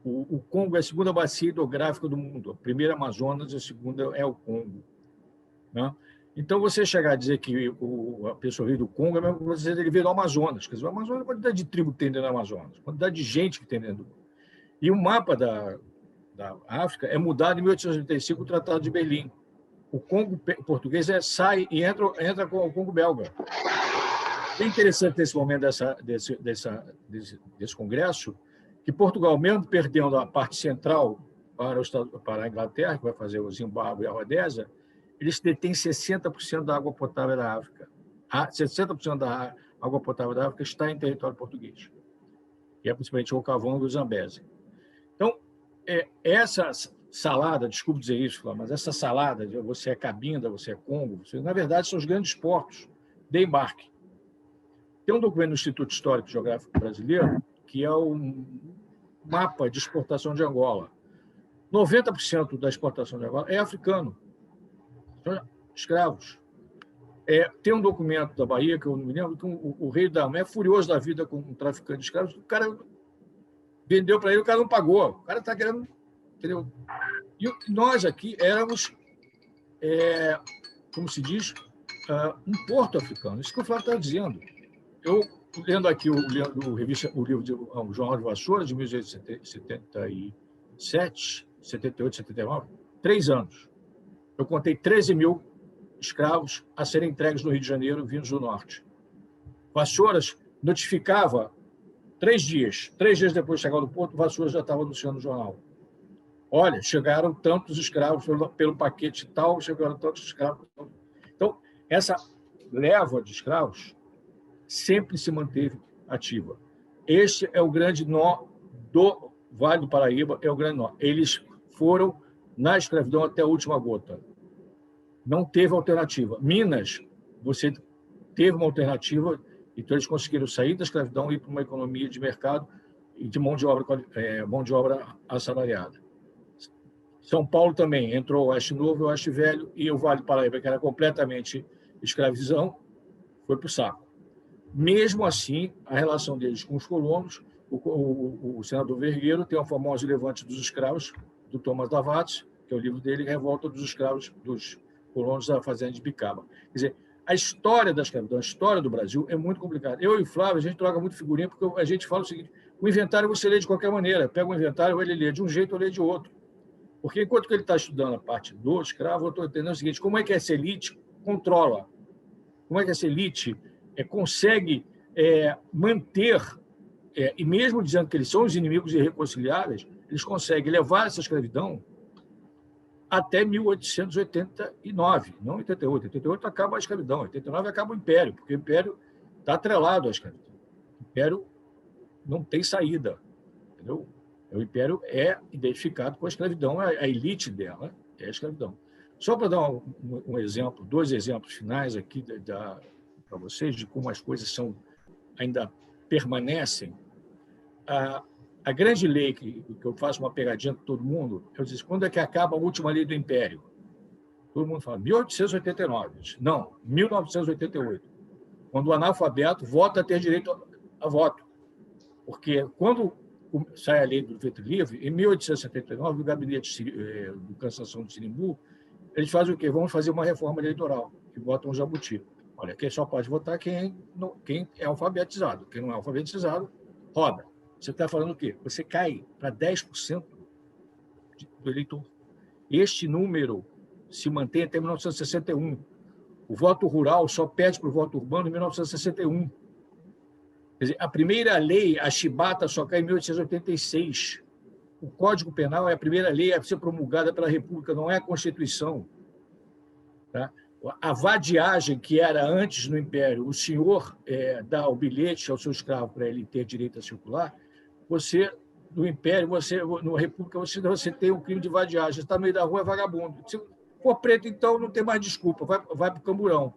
O Congo é a segunda bacia hidrográfica do mundo. A primeira Amazonas, a segunda é o Congo. Né? Então, você chegar a dizer que a pessoa veio do Congo, é mesmo que você dizer que ele veio do Amazonas. Quer dizer, o Amazonas é a quantidade de tribo que tem dentro do Amazonas, a quantidade de gente que tem dentro do Congo. E o mapa da África é mudado em 1885, o Tratado de Berlim. O Congo português sai e entra com o Congo belga. É interessante nesse momento desse congresso que Portugal, mesmo perdendo a parte central para a Inglaterra, que vai fazer o Zimbábue e a Rodésia, eles detêm 60% da água potável da África. 60% da água potável da África está em território português. E é principalmente o Okavango e o Zambésia. Então, essa salada, desculpe dizer isso, mas essa salada de você é Cabinda, você é Congo, na verdade, são os grandes portos de embarque. Tem um documento do Instituto Histórico e Geográfico Brasileiro, que é um mapa de exportação de Angola. 90% da exportação de Angola é africano. São escravos. Tem um documento da Bahia, que eu não me lembro, que o rei da é furioso da vida com um traficante de escravos. O cara vendeu para ele, o cara não pagou. O cara está querendo... Entendeu? E nós aqui éramos, como se diz, um porto africano. Isso que o Flávio está dizendo. Eu, lendo aqui o livro de João de Vassoura, de 1877, 78, 79, 3 anos. Eu contei 13 mil escravos a serem entregues no Rio de Janeiro, vindos do norte. Vassouras notificava 3 dias. 3 dias depois de chegar no porto, Vassouras já estava anunciando no jornal. Olha, chegaram tantos escravos pelo paquete tal, chegaram tantos escravos. Então, essa leva de escravos sempre se manteve ativa. Este é o grande nó do Vale do Paraíba, é o grande nó. Eles foram na escravidão até a última gota. Não teve alternativa. Minas, você teve uma alternativa, então eles conseguiram sair da escravidão e ir para uma economia de mercado e de mão de obra assalariada. São Paulo também entrou o Oeste Novo, o Oeste Velho, e o Vale do Paraíba, que era completamente escravizão, foi para o saco. Mesmo assim, a relação deles com os colonos, o senador Vergueiro tem o famoso Levante dos Escravos, do Thomas Davates, que é o livro dele, Revolta dos Escravos, dos colonos da fazenda de Bicaba. Quer dizer, a história da escravidão, a história do Brasil é muito complicada. Eu e o Flávio, a gente troca muito figurinha, porque a gente fala o seguinte: o inventário você lê de qualquer maneira. Pega o inventário, ele lê de um jeito ou lê de outro. Porque enquanto que ele está estudando a parte do escravo, eu estou entendendo o seguinte: como é que essa elite controla? Como é que essa elite consegue manter, e mesmo dizendo que eles são os inimigos irreconciliáveis, eles conseguem levar essa escravidão até 1889, não 88. 88 acaba a escravidão, 89 acaba o Império, porque o Império está atrelado à escravidão. O Império não tem saída, entendeu? O Império é identificado com a escravidão, a elite dela é a escravidão. Só para dar um exemplo, 2 exemplos finais aqui para vocês de como as coisas ainda permanecem. A grande lei, que eu faço uma pegadinha com todo mundo, eu disse: quando é que acaba a última lei do Império? Todo mundo fala 1889. Não, 1988. Quando o analfabeto volta a ter direito a voto. Porque quando sai a lei do voto livre, em 1879, o gabinete do Cassação do Sinimbu, eles fazem o quê? Vamos fazer uma reforma eleitoral, que votam o Jabuti. Olha, quem só pode votar quem é alfabetizado. Quem não é alfabetizado, roda. Você está falando o quê? Você cai para 10% do eleitor. Este número se mantém até 1961. O voto rural só perde para o voto urbano em 1961. Quer dizer, a primeira lei, a chibata, só cai em 1886. O Código Penal é a primeira lei a ser promulgada pela República, não é a Constituição. Tá? A vadiagem, que era antes no Império, o senhor dá o bilhete ao seu escravo para ele ter direito a circular, você, no Império, na República, você tem um crime de vadiagem. Você está no meio da rua, é vagabundo. Se for preto, então, não tem mais desculpa, vai para o camburão.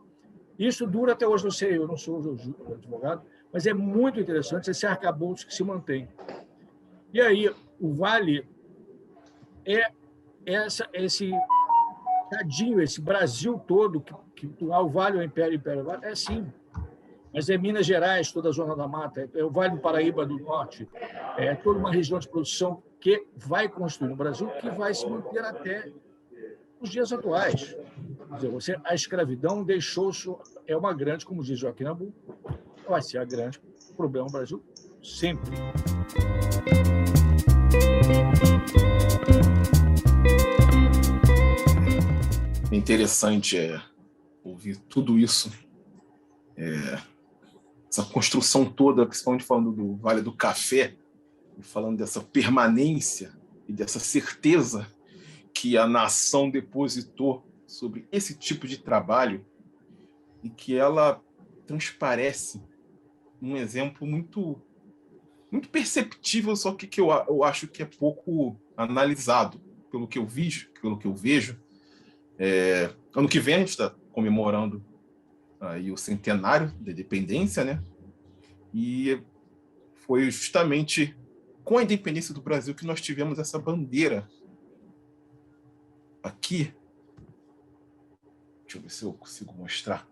Isso dura até hoje, não sei, eu não sou advogado, mas é muito interessante esse arcabouço que se mantém. E aí, o Vale é esse tadinho, esse Brasil todo, que o Vale, o Império Vale, é sim. Mas é Minas Gerais, toda a Zona da Mata, é o Vale do Paraíba do Norte, é toda uma região de produção que vai construir no Brasil, que vai se manter até os dias atuais. Quer dizer, a escravidão deixou, é uma grande, como diz Joaquim Nabuco, vai ser a grande problema no Brasil sempre. Interessante ouvir tudo isso, essa construção toda, principalmente falando do Vale do Café, e falando dessa permanência e dessa certeza que a nação depositou sobre esse tipo de trabalho e que ela transparece um exemplo muito, muito perceptível, só que eu acho que é pouco analisado pelo que eu vejo. Ano que vem a gente está comemorando aí o centenário da independência, né? E foi justamente com a independência do Brasil que nós tivemos essa bandeira aqui. Deixa eu ver se eu consigo mostrar.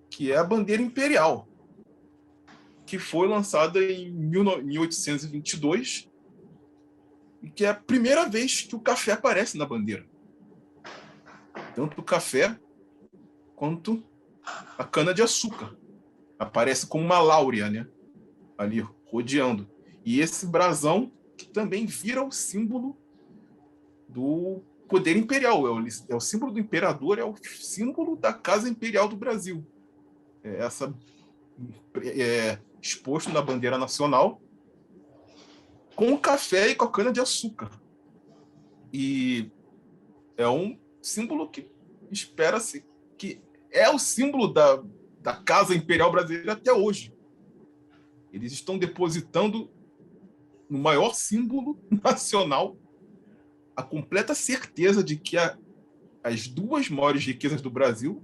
Que é a bandeira imperial, que foi lançada em 1822 e que é a primeira vez que o café aparece na bandeira. Tanto o café quanto a cana-de-açúcar. Aparece como uma láurea, né? Ali, rodeando. E esse brasão que também vira o símbolo do poder imperial. É o símbolo do imperador, é o símbolo da Casa Imperial do Brasil. Exposto na bandeira nacional com o café e com a cana-de-açúcar. E é um símbolo que espera-se que é o símbolo da Casa Imperial Brasileira até hoje. Eles estão depositando no maior símbolo nacional a completa certeza de que as duas maiores riquezas do Brasil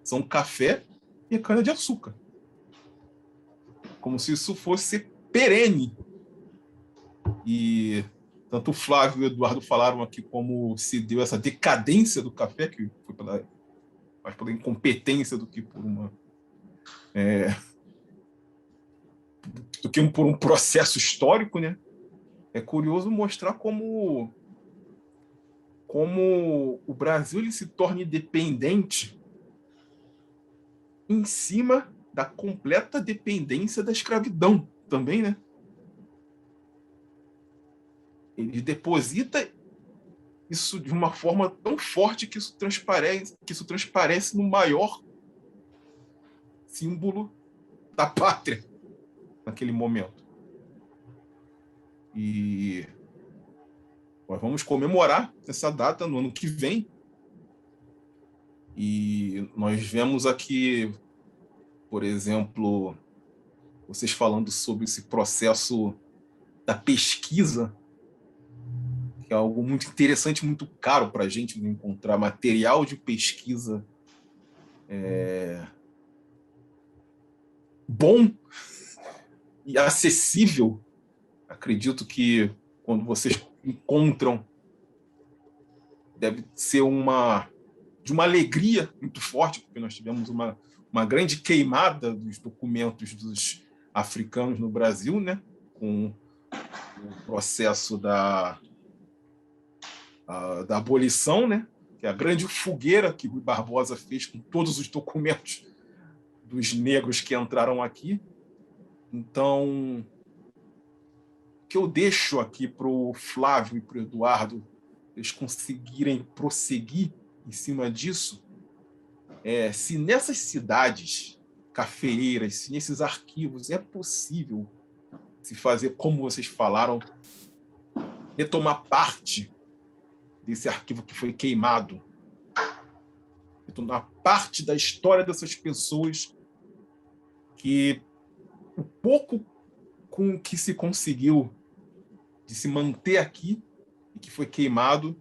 são o café e a cana-de-açúcar. Como se isso fosse perene. E tanto o Flávio e o Eduardo falaram aqui como se deu essa decadência do café, que foi mais pela incompetência do que por por um processo histórico, né? É curioso mostrar como o Brasil ele se torna independente em cima da completa dependência da escravidão também, né? Ele deposita isso de uma forma tão forte que isso transparece no maior símbolo da pátria naquele momento. E nós vamos comemorar essa data no ano que vem. E nós vemos aqui, por exemplo, vocês falando sobre esse processo da pesquisa, que é algo muito interessante, muito caro para a gente encontrar material de pesquisa bom e acessível. Acredito que quando vocês encontram deve ser de uma alegria muito forte, porque nós tivemos uma grande queimada dos documentos dos africanos no Brasil, né? Com o processo da abolição, né? Que é a grande fogueira que Rui Barbosa fez com todos os documentos dos negros que entraram aqui. Então, o que eu deixo aqui para o Flávio e para o Eduardo, eles conseguirem prosseguir em cima disso, se nessas cidades cafeeiras, se nesses arquivos é possível se fazer, como vocês falaram, retomar parte desse arquivo que foi queimado, retomar parte da história dessas pessoas, que o pouco com que se conseguiu de se manter aqui e que foi queimado,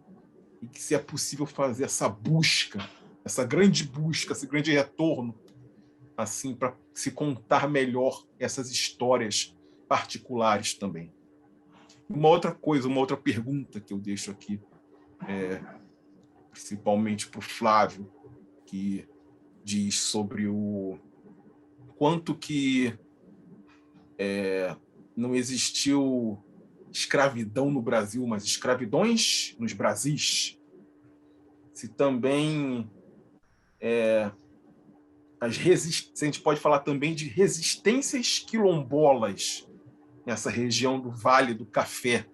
e que se é possível fazer essa busca, essa grande busca, esse grande retorno, assim, para se contar melhor essas histórias particulares também. Uma outra coisa, uma outra pergunta que eu deixo aqui, principalmente para o Flávio, que diz sobre o quanto que não existiu escravidão no Brasil, mas escravidões nos Brasis. Se também a gente pode falar também de resistências quilombolas nessa região do Vale do Café,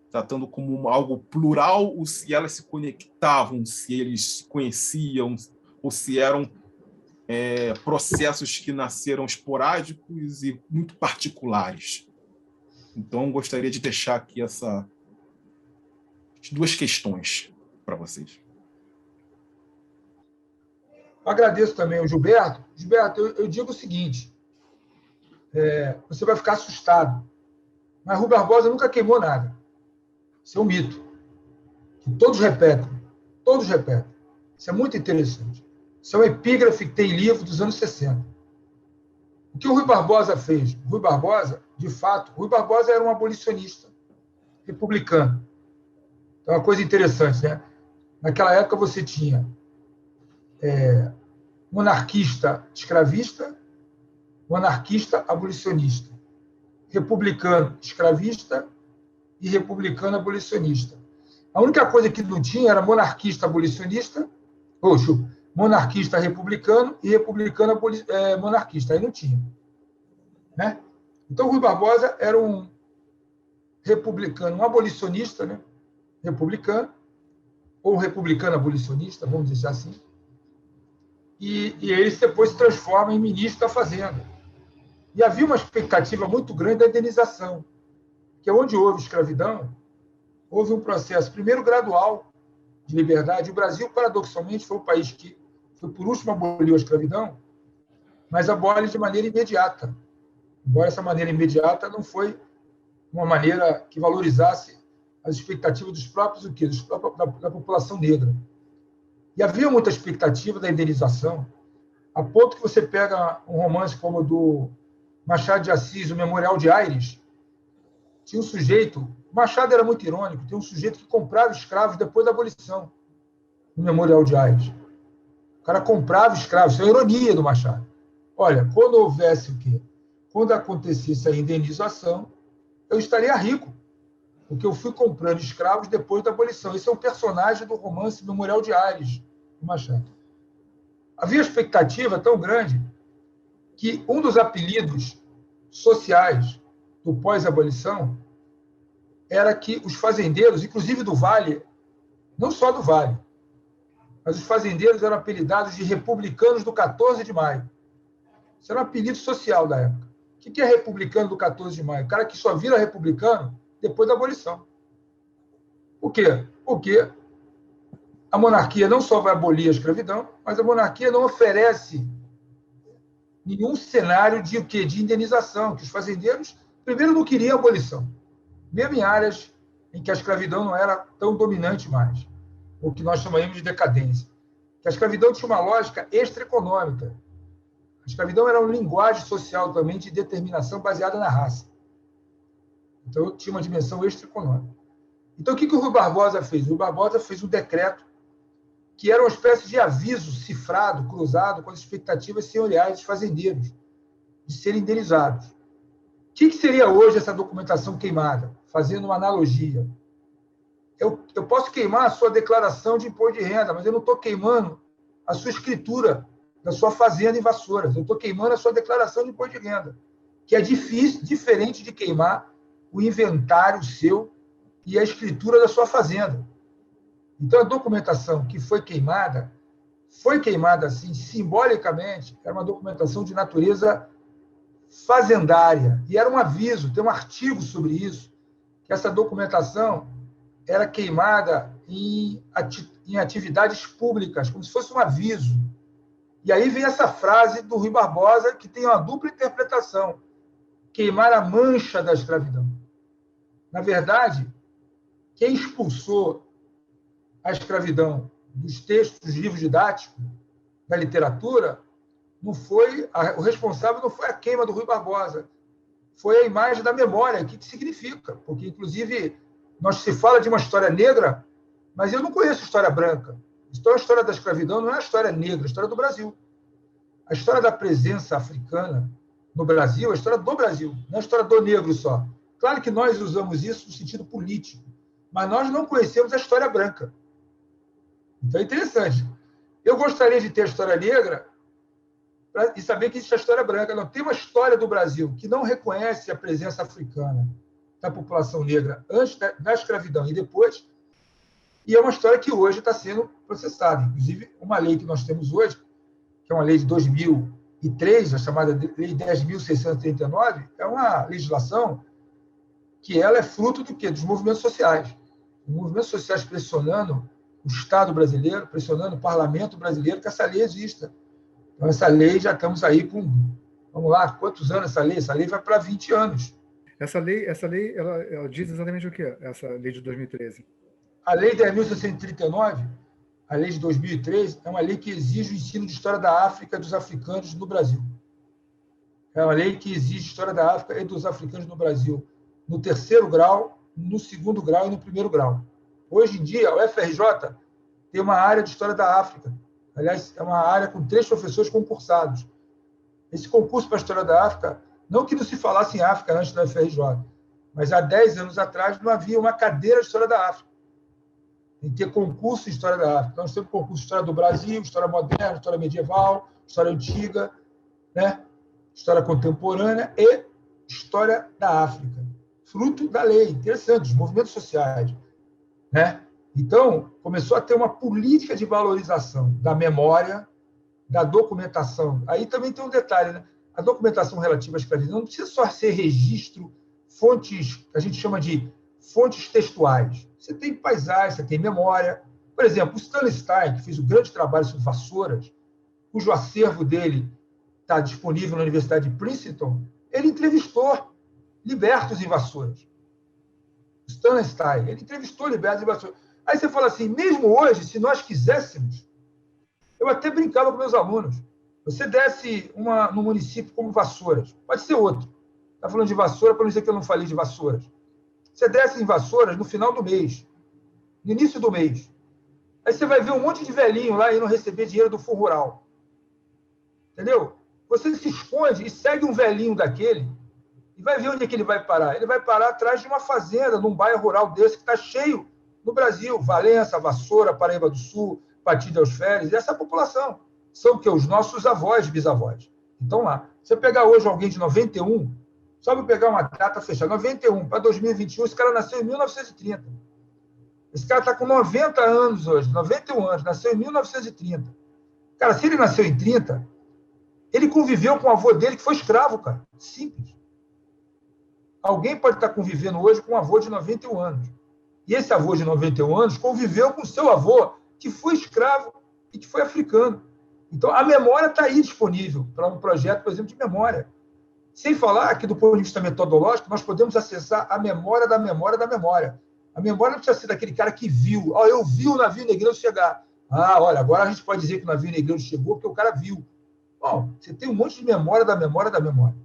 tratando como algo plural, ou se elas se conectavam, se eles se conheciam, ou se eram processos que nasceram esporádicos e muito particulares. Então, gostaria de deixar aqui essas duas questões para vocês. Eu agradeço também ao Gilberto. Gilberto, eu digo o seguinte, você vai ficar assustado, mas Rui Barbosa nunca queimou nada. Isso é um mito, que todos repetem. Isso é muito interessante. Isso é um epígrafe que tem livro dos anos 60. O que o Rui Barbosa fez? Rui Barbosa, de fato, Rui Barbosa era um abolicionista republicano. Então, é uma coisa interessante, né? Naquela época você tinha monarquista escravista, monarquista abolicionista, republicano escravista e republicano abolicionista. A única coisa que não tinha era monarquista abolicionista, monarquista republicano e republicano monarquista. Aí não tinha. Né? Então, Rui Barbosa era um republicano, um abolicionista, né? Republicano, ou um republicano abolicionista, vamos dizer assim, e ele depois se transforma em ministro da Fazenda. E havia uma expectativa muito grande da indenização, que é onde houve escravidão, houve um processo, primeiro, gradual de liberdade. O Brasil, paradoxalmente, foi o país que foi, por último, aboliu a escravidão, mas abole de maneira imediata. Embora essa maneira imediata não foi uma maneira que valorizasse as expectativas dos próprios da população negra. E havia muita expectativa da indenização, a ponto que você pega um romance como o do Machado de Assis, o Memorial de Aires, tinha um sujeito, Machado era muito irônico, tinha um sujeito que comprava escravos depois da abolição, no Memorial de Aires. O cara comprava escravos, isso é a ironia do Machado. Olha, quando houvesse o quê? Quando acontecesse a indenização, eu estaria rico, porque eu fui comprando escravos depois da abolição. Esse é um personagem do romance Memorial de Aires, do Machado. Havia expectativa tão grande que um dos apelidos sociais do pós-abolição era que os fazendeiros, inclusive do Vale, não só do Vale, mas os fazendeiros eram apelidados de republicanos do 14 de maio. Isso era um apelido social da época. O que é republicano do 14 de maio? O cara que só vira republicano depois da abolição. Por quê? Porque a monarquia não só vai abolir a escravidão, mas a monarquia não oferece nenhum cenário de indenização, que os fazendeiros, primeiro, não queriam a abolição, mesmo em áreas em que a escravidão não era tão dominante mais, o que nós chamamos de decadência. Que a escravidão tinha uma lógica extraeconômica. A escravidão era uma linguagem social também de determinação baseada na raça. Então, tinha uma dimensão extraeconômica. Então, o que o Rui Barbosa fez? O Rui Barbosa fez um decreto que era uma espécie de aviso cifrado, cruzado com as expectativas senhoriais dos fazendeiros de serem indenizados. O que seria hoje essa documentação queimada? Fazendo uma analogia. Eu posso queimar a sua declaração de imposto de renda, mas eu não estou queimando a sua escritura da sua fazenda em Vassouras. Eu estou queimando a sua declaração de imposto de renda, que é diferente de queimar o inventário seu e a escritura da sua fazenda. Então, a documentação que foi queimada assim, simbolicamente, era uma documentação de natureza fazendária. E era um aviso, tem um artigo sobre isso, que essa documentação era queimada em atividades públicas, como se fosse um aviso. E aí vem essa frase do Rui Barbosa, que tem uma dupla interpretação: queimar a mancha da escravidão. Na verdade, quem expulsou a escravidão dos textos, dos livros didáticos, da literatura, o responsável não foi a queima do Rui Barbosa, foi a imagem da memória. O que significa? Porque, inclusive, se fala de uma história negra, mas eu não conheço história branca. Então, a história da escravidão não é a história negra, é a história do Brasil. A história da presença africana no Brasil é a história do Brasil, não é a história do negro só. Claro que nós usamos isso no sentido político, mas nós não conhecemos a história branca. Então, é interessante. Eu gostaria de ter a história negra e saber que existe a história branca. Não, tem uma história do Brasil que não reconhece a presença africana da população negra antes da escravidão e depois, e é uma história que hoje está sendo processada. Inclusive, uma lei que nós temos hoje, que é uma lei de 2003, a chamada Lei 10.639, é uma legislação que ela é fruto do quê? Dos movimentos sociais. Os movimentos sociais pressionando o Estado brasileiro, pressionando o parlamento brasileiro que essa lei exista. Então, essa lei, já estamos aí com, vamos lá, quantos anos essa lei? Essa lei vai para 20 anos. Essa lei ela diz exatamente o quê? Essa lei de 2013? A lei 10.639, a lei de 2003, é uma lei que exige o ensino de história da África e dos africanos no Brasil. É uma lei que exige história da África e dos africanos no Brasil, no 3º grau, no 2º grau e no 1º grau. Hoje em dia, o FRJ tem uma área de história da África. Aliás, é uma área com 3 professores concursados. Esse concurso para a história da África, não que não se falasse em África antes da FRJ, mas há 10 anos atrás não havia uma cadeira de história da África. Tem que ter concurso de história da África. Então, nós temos concurso de história do Brasil, história moderna, história medieval, história antiga, né? História contemporânea e história da África. Fruto da lei, interessante, dos movimentos sociais, né? Então, começou a ter uma política de valorização da memória, da documentação. Aí também tem um detalhe, né? A documentação relativa à escravidão não precisa só ser registro, fontes, que a gente chama de fontes textuais. Você tem paisagem, você tem memória. Por exemplo, o Stanley Stein, que fez um grande trabalho sobre Vassouras, cujo acervo dele está disponível na Universidade de Princeton, ele entrevistou libertos em Vassouras. O Stanley Stein, ele entrevistou libertos em Vassouras. Aí você fala assim, mesmo hoje, se nós quiséssemos, eu até brincava com meus alunos, você desce num município como Vassouras, pode ser outro. Está falando de Vassoura, para não dizer que eu não falei de Vassouras. Você desce em Vassouras no final do mês, no início do mês. Aí você vai ver um monte de velhinho lá indo receber dinheiro do Fundo Rural. Entendeu? Você se esconde e segue um velhinho daquele e vai ver onde é que ele vai parar. Ele vai parar atrás de uma fazenda, num bairro rural desse que está cheio no Brasil. Valença, Vassoura, Paraíba do Sul, Patinho das Férias. Essa é a população. São que os nossos avós e bisavós. Então, lá. Você pegar hoje alguém de 91, só para pegar uma data fechada, 91 para 2021, esse cara nasceu em 1930. Esse cara está com 90 anos hoje, 91 anos, nasceu em 1930. Cara, se ele nasceu em 30, ele conviveu com o avô dele que foi escravo, cara. Simples. Alguém pode estar convivendo hoje com um avô de 91 anos. E esse avô de 91 anos conviveu com o seu avô que foi escravo e que foi africano. Então, a memória está aí disponível para um projeto, por exemplo, de memória. Sem falar que, do ponto de vista metodológico, nós podemos acessar a memória da memória da memória. A memória não precisa ser daquele cara que viu. Oh, eu vi o navio negreiro chegar. Ah, olha, agora a gente pode dizer que o navio negreiro chegou porque o cara viu. Bom, você tem um monte de memória da memória da memória.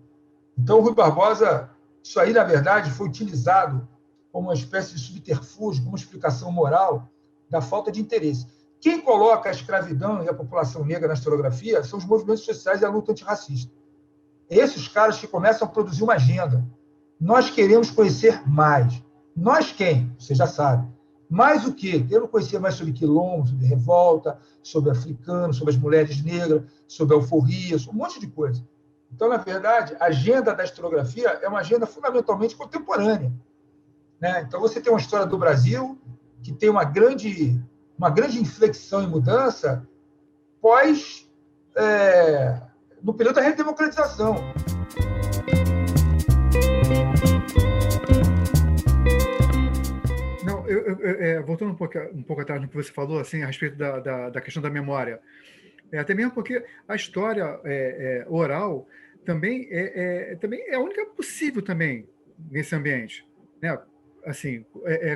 Então, o Rui Barbosa, isso aí, na verdade, foi utilizado como uma espécie de subterfúgio, como uma explicação moral da falta de interesse. Quem coloca a escravidão e a população negra na historiografia são os movimentos sociais e a luta antirracista. Esses caras que começam a produzir uma agenda. Nós queremos conhecer mais. Nós quem? Você já sabe. Mais o quê? Queremos conhecer mais sobre quilombo, sobre revolta, sobre africano, sobre as mulheres negras, sobre a alforria, sobre um monte de coisa. Então, na verdade, a agenda da historiografia é uma agenda fundamentalmente contemporânea. Né? Então, você tem uma história do Brasil que tem uma grande inflexão e mudança no período da redemocratização. Não, voltando um pouco atrás no que você falou, assim, a respeito da questão da memória, até mesmo porque a história oral também é a única possível também nesse ambiente, né? Assim,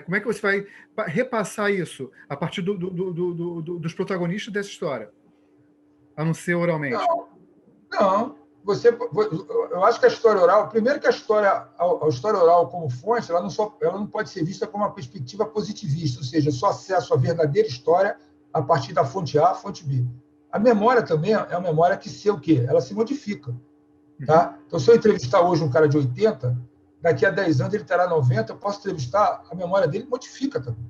como é que você vai repassar isso a partir dos protagonistas dessa história, a não ser oralmente? Não. Eu acho que a história oral, primeiro que a história oral como fonte, ela não pode ser vista como uma perspectiva positivista, ou seja, só acesso à verdadeira história a partir da fonte A, fonte B. A memória também é uma memória que o quê? Ela se modifica. Tá? Então, se eu entrevistar hoje um cara de 80, daqui a 10 anos ele terá 90, eu posso entrevistar, a memória dele modifica também.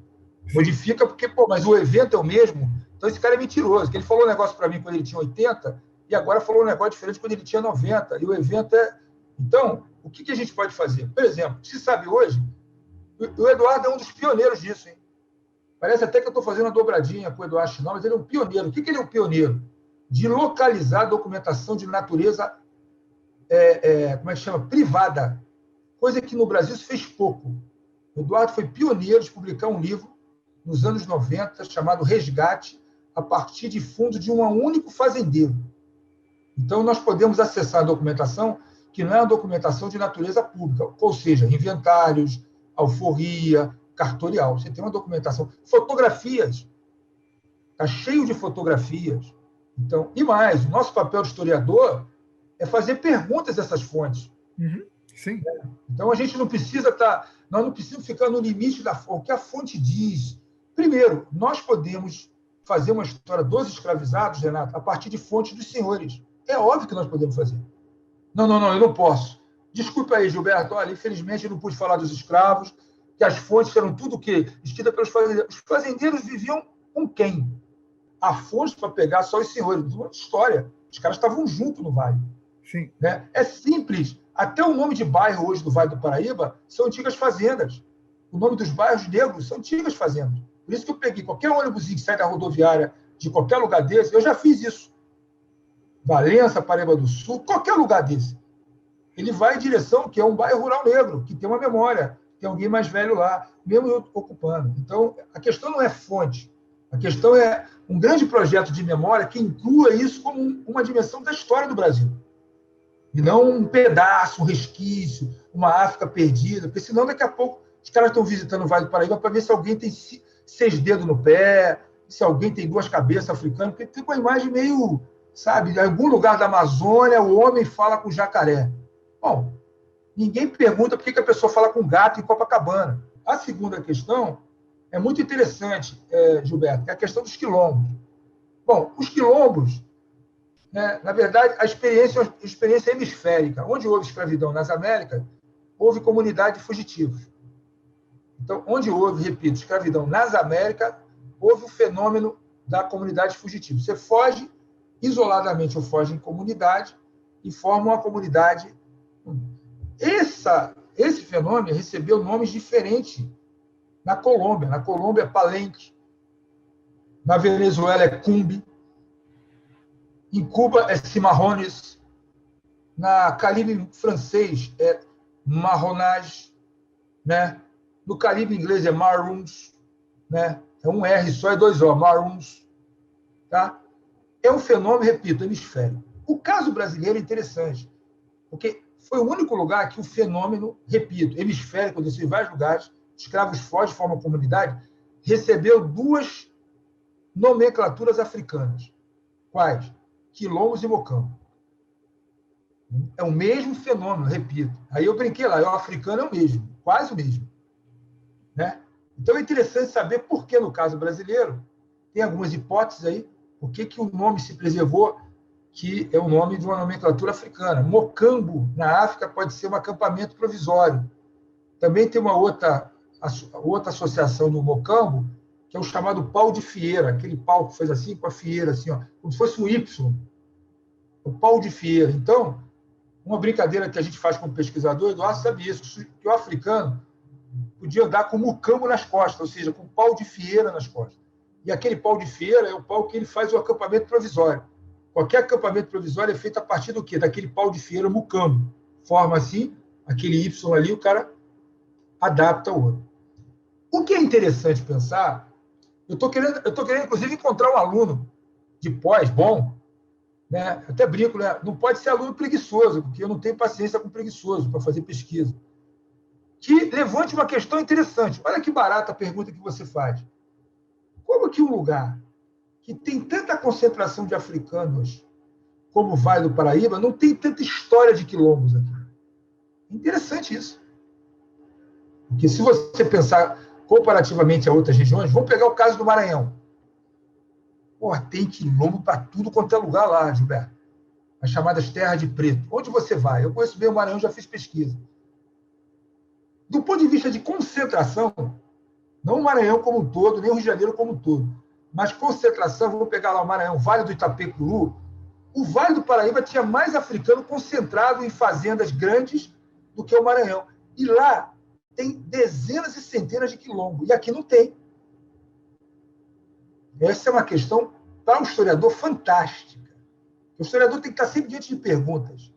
Modifica porque, mas o evento é o mesmo, então esse cara é mentiroso, que ele falou um negócio para mim quando ele tinha 80 e agora falou um negócio diferente quando ele tinha 90, e o evento é... Então, o que a gente pode fazer? Por exemplo, se sabe hoje, o Eduardo é um dos pioneiros disso, hein? Parece até que eu estou fazendo uma dobradinha com o Eduardo Chinal, mas ele é um pioneiro. O que ele é um pioneiro? De localizar documentação de natureza, como é que chama? Privada. Coisa que no Brasil se fez pouco. O Eduardo foi pioneiro de publicar um livro nos anos 90, chamado Resgate, a partir de fundo de um único fazendeiro. Então, nós podemos acessar a documentação que não é uma documentação de natureza pública, ou seja, inventários, alforria, cartorial. Você tem uma documentação. Fotografias. Está cheio de fotografias. Então, e mais, o nosso papel de historiador é fazer perguntas a essas fontes. Uhum. Sim. Então, a gente não precisa nós não precisamos ficar no limite da fonte. O que a fonte diz? Primeiro, nós podemos fazer uma história dos escravizados, Renato, a partir de fontes dos senhores. É óbvio que nós podemos fazer. Não, eu não posso. Desculpa aí, Gilberto. Olha, infelizmente, eu não pude falar dos escravos, que as fontes eram tudo o quê? Escritas pelos fazendeiros. Os fazendeiros viviam com quem? A fonte para pegar só os senhores. Uma história. Os caras estavam juntos no Vale. Sim. Né? É simples. Até o nome de bairro hoje do Vale do Paraíba são antigas fazendas. O nome dos bairros negros são antigas fazendas. Por isso que eu peguei qualquer ônibusinho que sai da rodoviária de qualquer lugar desse, eu já fiz isso. Valença, Paraíba do Sul, qualquer lugar desse. Ele vai em direção que é um bairro rural negro, que tem uma memória, tem alguém mais velho lá, mesmo eu ocupando. Então, a questão não é fonte. A questão é um grande projeto de memória que inclua isso como uma dimensão da história do Brasil. E não um pedaço, um resquício, uma África perdida, porque senão daqui a pouco os caras estão visitando o Vale do Paraíba para ver se alguém tem 6 dedos no pé, se alguém tem 2 cabeças africanas, porque tem uma imagem meio, sabe, em algum lugar da Amazônia o homem fala com jacaré. Bom, ninguém pergunta por que a pessoa fala com gato em Copacabana. A segunda questão é muito interessante, Gilberto, que é a questão dos quilombos. Bom, os quilombos, né, na verdade, a experiência hemisférica. Onde houve escravidão nas Américas, houve comunidade de fugitivos. Então, onde houve, repito, escravidão nas Américas, houve o fenômeno da comunidade fugitiva. Você foge isoladamente ou foge em comunidade e forma uma comunidade. Esse fenômeno recebeu nomes diferentes na Colômbia. Na Colômbia é Palenque, na Venezuela é Cumbe, em Cuba é Cimarrones, na Caribe francês é Marronage, né? No Caribe inglês é Maroons, né? É um R só e 2 O, Maroons. Tá? É um fenômeno, repito, hemisférico. O caso brasileiro é interessante, porque foi o único lugar que o fenômeno, repito, hemisférico, desses vários lugares, escravos fogem, formam comunidade, recebeu 2 nomenclaturas africanas. Quais? Quilombos e mocambos. É o mesmo fenômeno, repito. Aí eu brinquei lá, o africano é o mesmo, quase o mesmo. né? Então é interessante saber por que, no caso brasileiro, tem algumas hipóteses aí, por que o nome se preservou, que é o nome de uma nomenclatura africana. Mocambo, na África, pode ser um acampamento provisório. Também tem uma outra associação do mocambo, que é o chamado pau de fieira, aquele pau que faz assim com a fieira, assim, ó, como se fosse um Y. O pau de fieira. Então, uma brincadeira que a gente faz como pesquisador, Eduardo sabe isso, que o africano podia andar com mucambo nas costas, ou seja, com pau de fieira nas costas. E aquele pau de fieira é o pau que ele faz o acampamento provisório. Qualquer acampamento provisório é feito a partir do quê? Daquele pau de fieira mucambo. Forma assim, aquele Y ali, o cara adapta o outro. O que é interessante pensar, eu estou querendo, inclusive, encontrar um aluno de pós bom, né? Até brinco, né? Não pode ser aluno preguiçoso, porque eu não tenho paciência com preguiçoso para fazer pesquisa. Que levante uma questão interessante. Olha que barata a pergunta que você faz. Como que um lugar que tem tanta concentração de africanos como o Vale do Paraíba não tem tanta história de quilombos aqui? Interessante isso. Porque se você pensar comparativamente a outras regiões, vamos pegar o caso do Maranhão. Pô, tem quilombo para tudo quanto é lugar lá, Gilberto. As chamadas terras de preto. Onde você vai? Eu conheço bem o Maranhão, já fiz pesquisa. Do ponto de vista de concentração, não o Maranhão como um todo, nem o Rio de Janeiro como um todo, mas concentração, vamos pegar lá o Maranhão, Vale do Itapecuru, o Vale do Paraíba tinha mais africano concentrado em fazendas grandes do que o Maranhão. E lá tem dezenas e centenas de quilombos, e aqui não tem. Essa é uma questão, para o historiador, fantástica. O historiador tem que estar sempre diante de perguntas.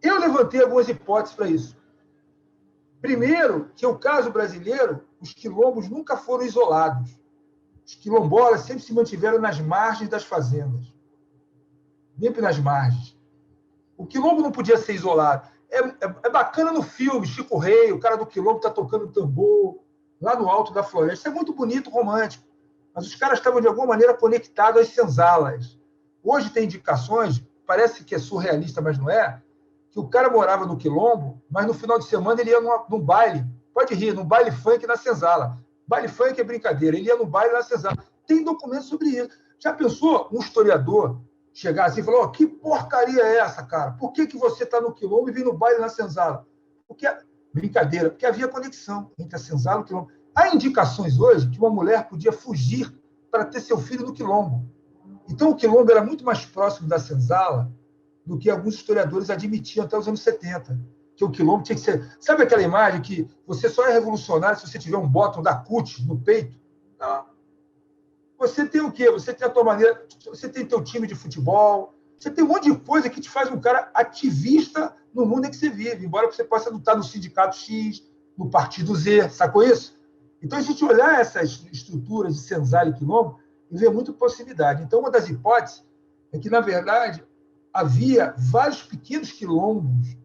Eu levantei algumas hipóteses para isso. Primeiro, que o caso brasileiro, os quilombos nunca foram isolados. Os quilombolas sempre se mantiveram nas margens das fazendas. Sempre nas margens. O quilombo não podia ser isolado. É bacana no filme, Chico Rei, o cara do quilombo está tocando tambor, lá no alto da floresta. Isso é muito bonito, romântico. Mas os caras estavam, de alguma maneira, conectados às senzalas. Hoje tem indicações, parece que é surrealista, mas não é, que o cara morava no quilombo, mas no final de semana ele ia num baile, pode rir, num baile funk na senzala. Baile funk é brincadeira, ele ia no baile na senzala. Tem documentos sobre isso. Já pensou um historiador chegar assim e falar, oh, que porcaria é essa, cara? Por que você está no quilombo e vem no baile na senzala? Brincadeira, porque havia conexão entre a senzala e o quilombo. Há indicações hoje que uma mulher podia fugir para ter seu filho no quilombo. Então, o quilombo era muito mais próximo da senzala do que alguns historiadores admitiam até os anos 70. Que o quilombo tinha que ser... Sabe aquela imagem que você só é revolucionário se você tiver um bottom da CUT no peito? Não. Você tem o quê? Você tem a tua maneira... Você tem teu time de futebol, você tem um monte de coisa que te faz um cara ativista no mundo em que você vive, embora você possa lutar no sindicato X, no partido Z, sacou isso? Então, a gente olhar essas estruturas de senzala e quilombo e ver muita possibilidade. Então, uma das hipóteses é que, na verdade, havia vários pequenos quilombos,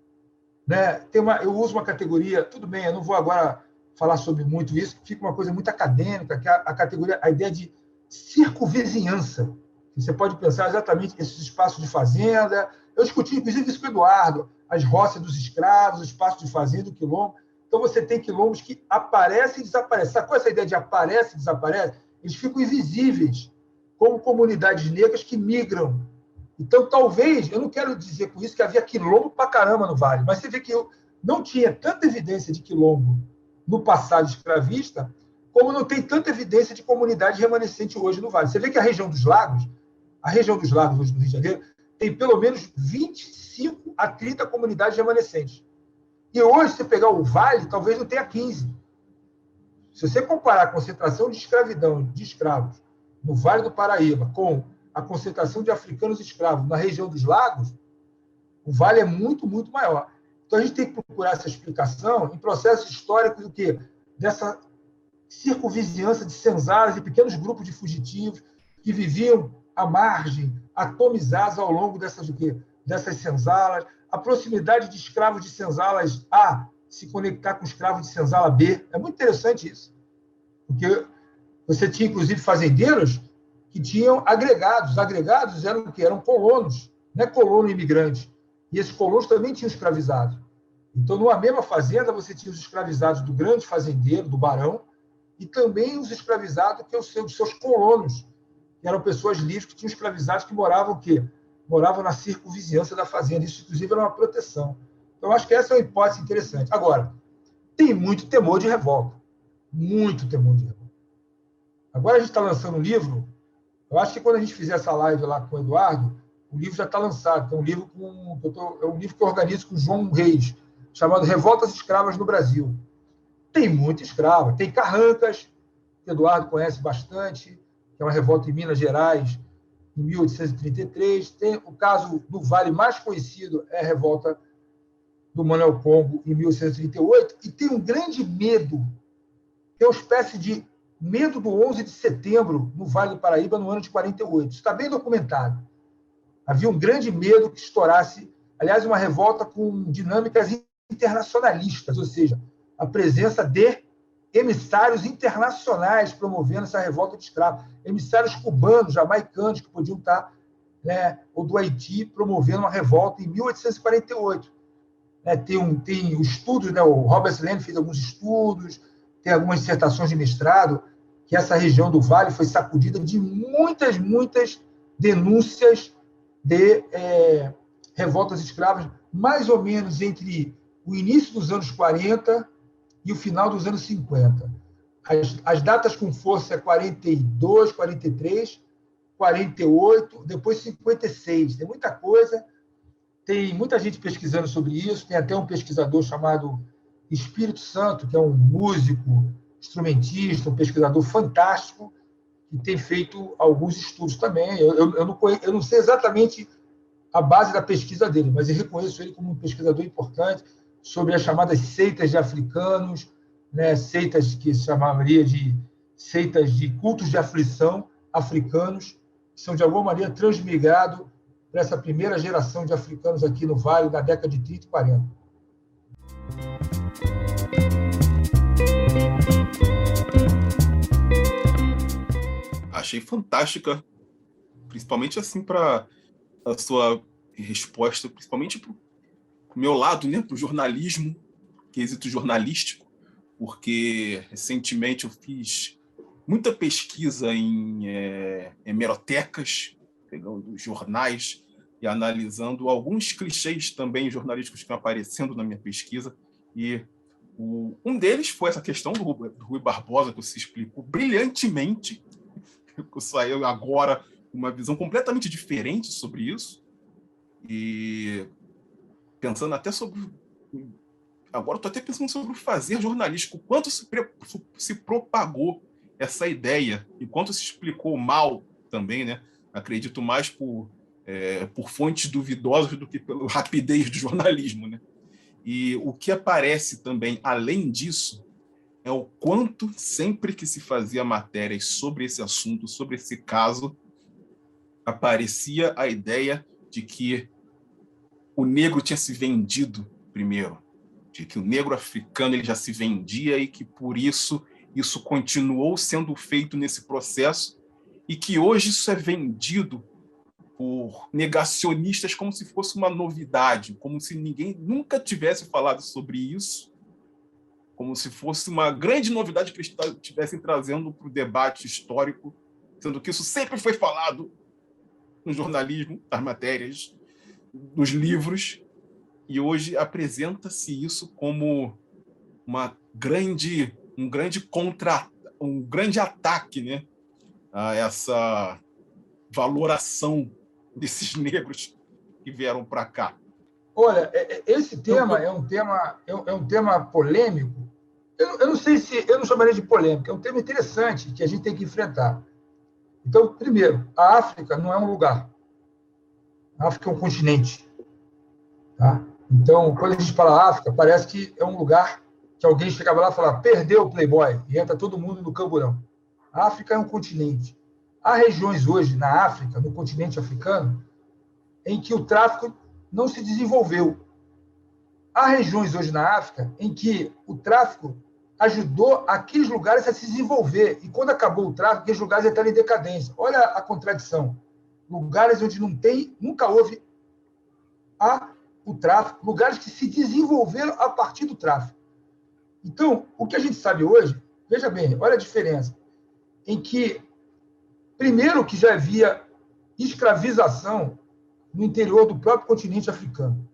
né? Eu uso uma categoria, tudo bem, eu não vou agora falar sobre muito isso, que fica uma coisa muito acadêmica, que é a categoria, a ideia de circunvizinhança. Você pode pensar exatamente esses espaços de fazenda. Eu discuti, inclusive, isso com o Eduardo, as roças dos escravos, os espaços de fazenda, o quilombo. Então, você tem quilombos que aparecem e desaparecem. Sabe qual é essa ideia de aparece e desaparece? Eles ficam invisíveis, como comunidades negras que migram. Então, talvez, eu não quero dizer com isso que havia quilombo pra caramba no Vale, mas você vê que não tinha tanta evidência de quilombo no passado escravista, como não tem tanta evidência de comunidade remanescente hoje no Vale. Você vê que a região dos lagos hoje no Rio de Janeiro, tem pelo menos 25 a 30 comunidades remanescentes. E hoje, se pegar o Vale, talvez não tenha 15. Se você comparar a concentração de escravidão de escravos no Vale do Paraíba com a concentração de africanos escravos na região dos lagos, o Vale é muito, muito maior. Então, a gente tem que procurar essa explicação em processos históricos do quê? Dessa circunvizinhança de senzalas e pequenos grupos de fugitivos que viviam à margem, atomizados ao longo dessas senzalas, a proximidade de escravos de senzalas A se conectar com escravos de senzala B. É muito interessante isso. Porque você tinha, inclusive, fazendeiros que tinham agregados. Os agregados eram o quê? Eram colonos, não é colono imigrante. E esses colonos também tinham escravizados. Então, numa mesma fazenda, você tinha os escravizados do grande fazendeiro, do barão, e também os escravizados que são os seus colonos, que eram pessoas livres que tinham escravizados que moravam o quê? Moravam na circunvizinhança da fazenda. Isso, inclusive, era uma proteção. Então, acho que essa é uma hipótese interessante. Agora, tem muito temor de revolta. Muito temor de revolta. Agora a gente está lançando um livro. Eu acho que quando a gente fizer essa live lá com o Eduardo, o livro já está lançado. É um livro que eu organizo com o João Reis, chamado Revoltas Escravas no Brasil. Tem muita escrava. Tem Carrancas, que o Eduardo conhece bastante, que é uma revolta em Minas Gerais, em 1833. Tem o caso do Vale mais conhecido, é a revolta do Manuel Pombo, em 1838. E tem um grande medo, que é uma espécie de medo do 11 de setembro, no Vale do Paraíba, no ano de 48. Isso está bem documentado. Havia um grande medo que estourasse, aliás, uma revolta com dinâmicas internacionalistas, ou seja, a presença de emissários internacionais promovendo essa revolta de escravos, emissários cubanos, jamaicanos, que podiam estar, né, ou do Haiti, promovendo uma revolta em 1848. Tem estudos, né, o Robert Lane fez alguns estudos, tem algumas dissertações de mestrado, que essa região do Vale foi sacudida de muitas denúncias de revoltas escravas, mais ou menos entre o início dos anos 40 e o final dos anos 50. As datas com força é 42, 43, 48, depois 56. Tem muita coisa, tem muita gente pesquisando sobre isso, tem até um pesquisador chamado Espírito Santo, que é um músico, instrumentista, um pesquisador fantástico, que tem feito alguns estudos também. Eu não sei exatamente a base da pesquisa dele, mas eu reconheço ele como um pesquisador importante sobre as chamadas seitas de africanos, né, seitas que se chamaria de seitas de cultos de aflição africanos, que são, de alguma maneira, transmigrados para essa primeira geração de africanos aqui no Vale, na década de 30 e 40. Achei fantástica, principalmente assim para a sua resposta, principalmente para o meu lado, né, para o jornalismo, quesito jornalístico, porque recentemente eu fiz muita pesquisa em hemerotecas, pegando jornais e analisando alguns clichês também jornalísticos que estão aparecendo na minha pesquisa, e um deles foi essa questão do Rui Barbosa, que você explicou brilhantemente, que saiu agora uma visão completamente diferente sobre isso, e pensando até sobre... Agora estou até pensando sobre o fazer jornalístico, quanto se propagou essa ideia, e quanto se explicou mal também, né? Acredito mais por fontes duvidosas do que pela rapidez do jornalismo, né? E o que aparece também, além disso, é o quanto, sempre que se fazia matérias sobre esse assunto, sobre esse caso, aparecia a ideia de que o negro tinha se vendido primeiro, de que o negro africano ele já se vendia e que, por isso continuou sendo feito nesse processo e que hoje isso é vendido por negacionistas como se fosse uma novidade, como se ninguém nunca tivesse falado sobre isso, como se fosse uma grande novidade que eles estivessem trazendo para o debate histórico, sendo que isso sempre foi falado no jornalismo, nas matérias, nos livros, e hoje apresenta-se isso como um grande ataque, né, a essa valoração desses negros que vieram para cá. Olha, esse tema é um tema polêmico. Eu não sei se eu não chamaria de polêmico, é um tema interessante que a gente tem que enfrentar. Então, primeiro, a África não é um lugar. A África é um continente. Tá? Então, quando a gente fala África, parece que é um lugar que alguém chegava lá e falava, perdeu o Playboy, e entra todo mundo no camburão. A África é um continente. Há regiões hoje na África, no continente africano, em que o tráfico não se desenvolveu. Há regiões hoje na África em que o tráfico ajudou aqueles lugares a se desenvolver. E quando acabou o tráfico, aqueles lugares entraram em decadência. Olha a contradição. Lugares onde nunca houve a o tráfico, lugares que se desenvolveram a partir do tráfico. Então, o que a gente sabe hoje, veja bem, olha a diferença, em que, primeiro, que já havia escravização no interior do próprio continente africano.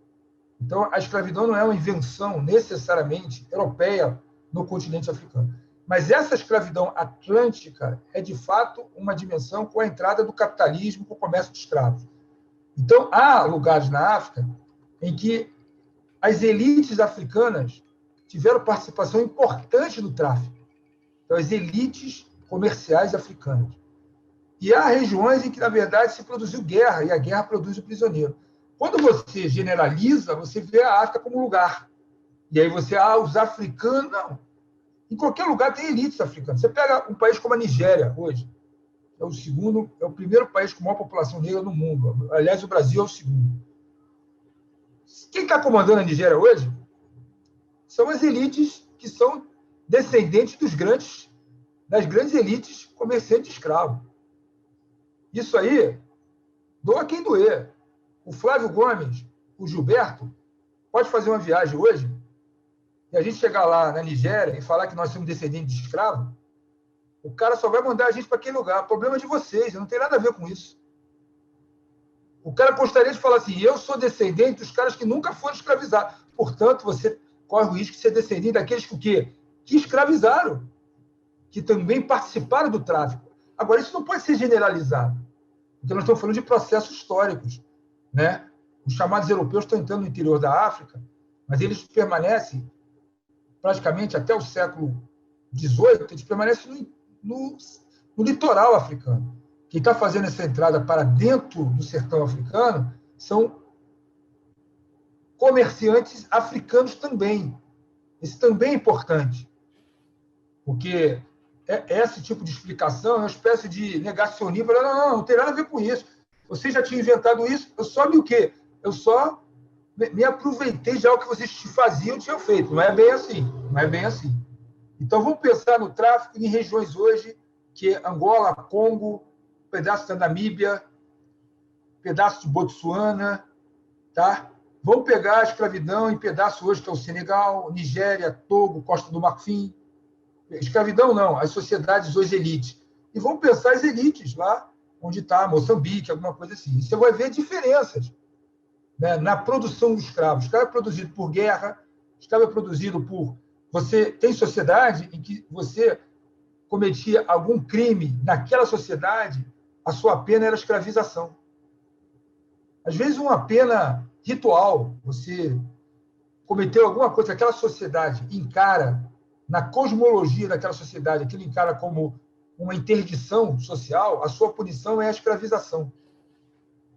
Então, a escravidão não é uma invenção necessariamente europeia no continente africano. Mas essa escravidão atlântica é, de fato, uma dimensão com a entrada do capitalismo, com o comércio de escravos. Então, há lugares na África em que as elites africanas tiveram participação importante no tráfico. Então, as elites comerciais africanas. E há regiões em que, na verdade, se produziu guerra, e a guerra produz o prisioneiro. Quando você generaliza, você vê a África como lugar. E aí você, os africanos... Não. Em qualquer lugar tem elites africanas. Você pega um país como a Nigéria, hoje, é o primeiro país com maior população negra no mundo. Aliás, o Brasil é o segundo. Quem está comandando a Nigéria hoje são as elites que são descendentes das grandes elites comerciantes de escravos. Isso aí, doa quem doer. O Flávio Gomes, o Gilberto, pode fazer uma viagem hoje e a gente chegar lá na Nigéria e falar que nós somos descendentes de escravo, o cara só vai mandar a gente para aquele lugar. Problema de vocês, não tem nada a ver com isso. O cara gostaria de falar assim, eu sou descendente dos caras que nunca foram escravizados. Portanto, você corre o risco de ser descendente daqueles que o quê? Que escravizaram, que também participaram do tráfico. Agora, isso não pode ser generalizado, porque nós estamos falando de processos históricos, né? Os chamados europeus estão entrando no interior da África, mas eles permanecem praticamente até o século XVIII, eles permanecem no litoral africano. Quem está fazendo essa entrada para dentro do sertão africano são comerciantes africanos também. Isso também é importante, porque esse tipo de explicação é uma espécie de negacionismo. Não tem nada a ver com isso. Você já tinha inventado isso, eu só o quê? Eu só me aproveitei já o que vocês faziam e tinham feito. Não é bem assim. Não é bem assim. Então, vamos pensar no tráfico em regiões hoje, que é Angola, Congo, pedaço da Namíbia, pedaço de Botsuana, tá? Vamos pegar a escravidão em pedaço hoje, que é o Senegal, Nigéria, Togo, Costa do Marfim. Escravidão não, as sociedades hoje elites. E vamos pensar as elites lá onde está Moçambique, alguma coisa assim. E você vai ver diferenças, né, na produção do escravo. O escravo é produzido por guerra, o escravo é produzido por... Você tem sociedade em que você cometia algum crime naquela sociedade, a sua pena era escravização. Às vezes, uma pena ritual, você cometeu alguma coisa que aquela sociedade encara, na cosmologia daquela sociedade, aquilo encara como uma interdição social, a sua punição é a escravização.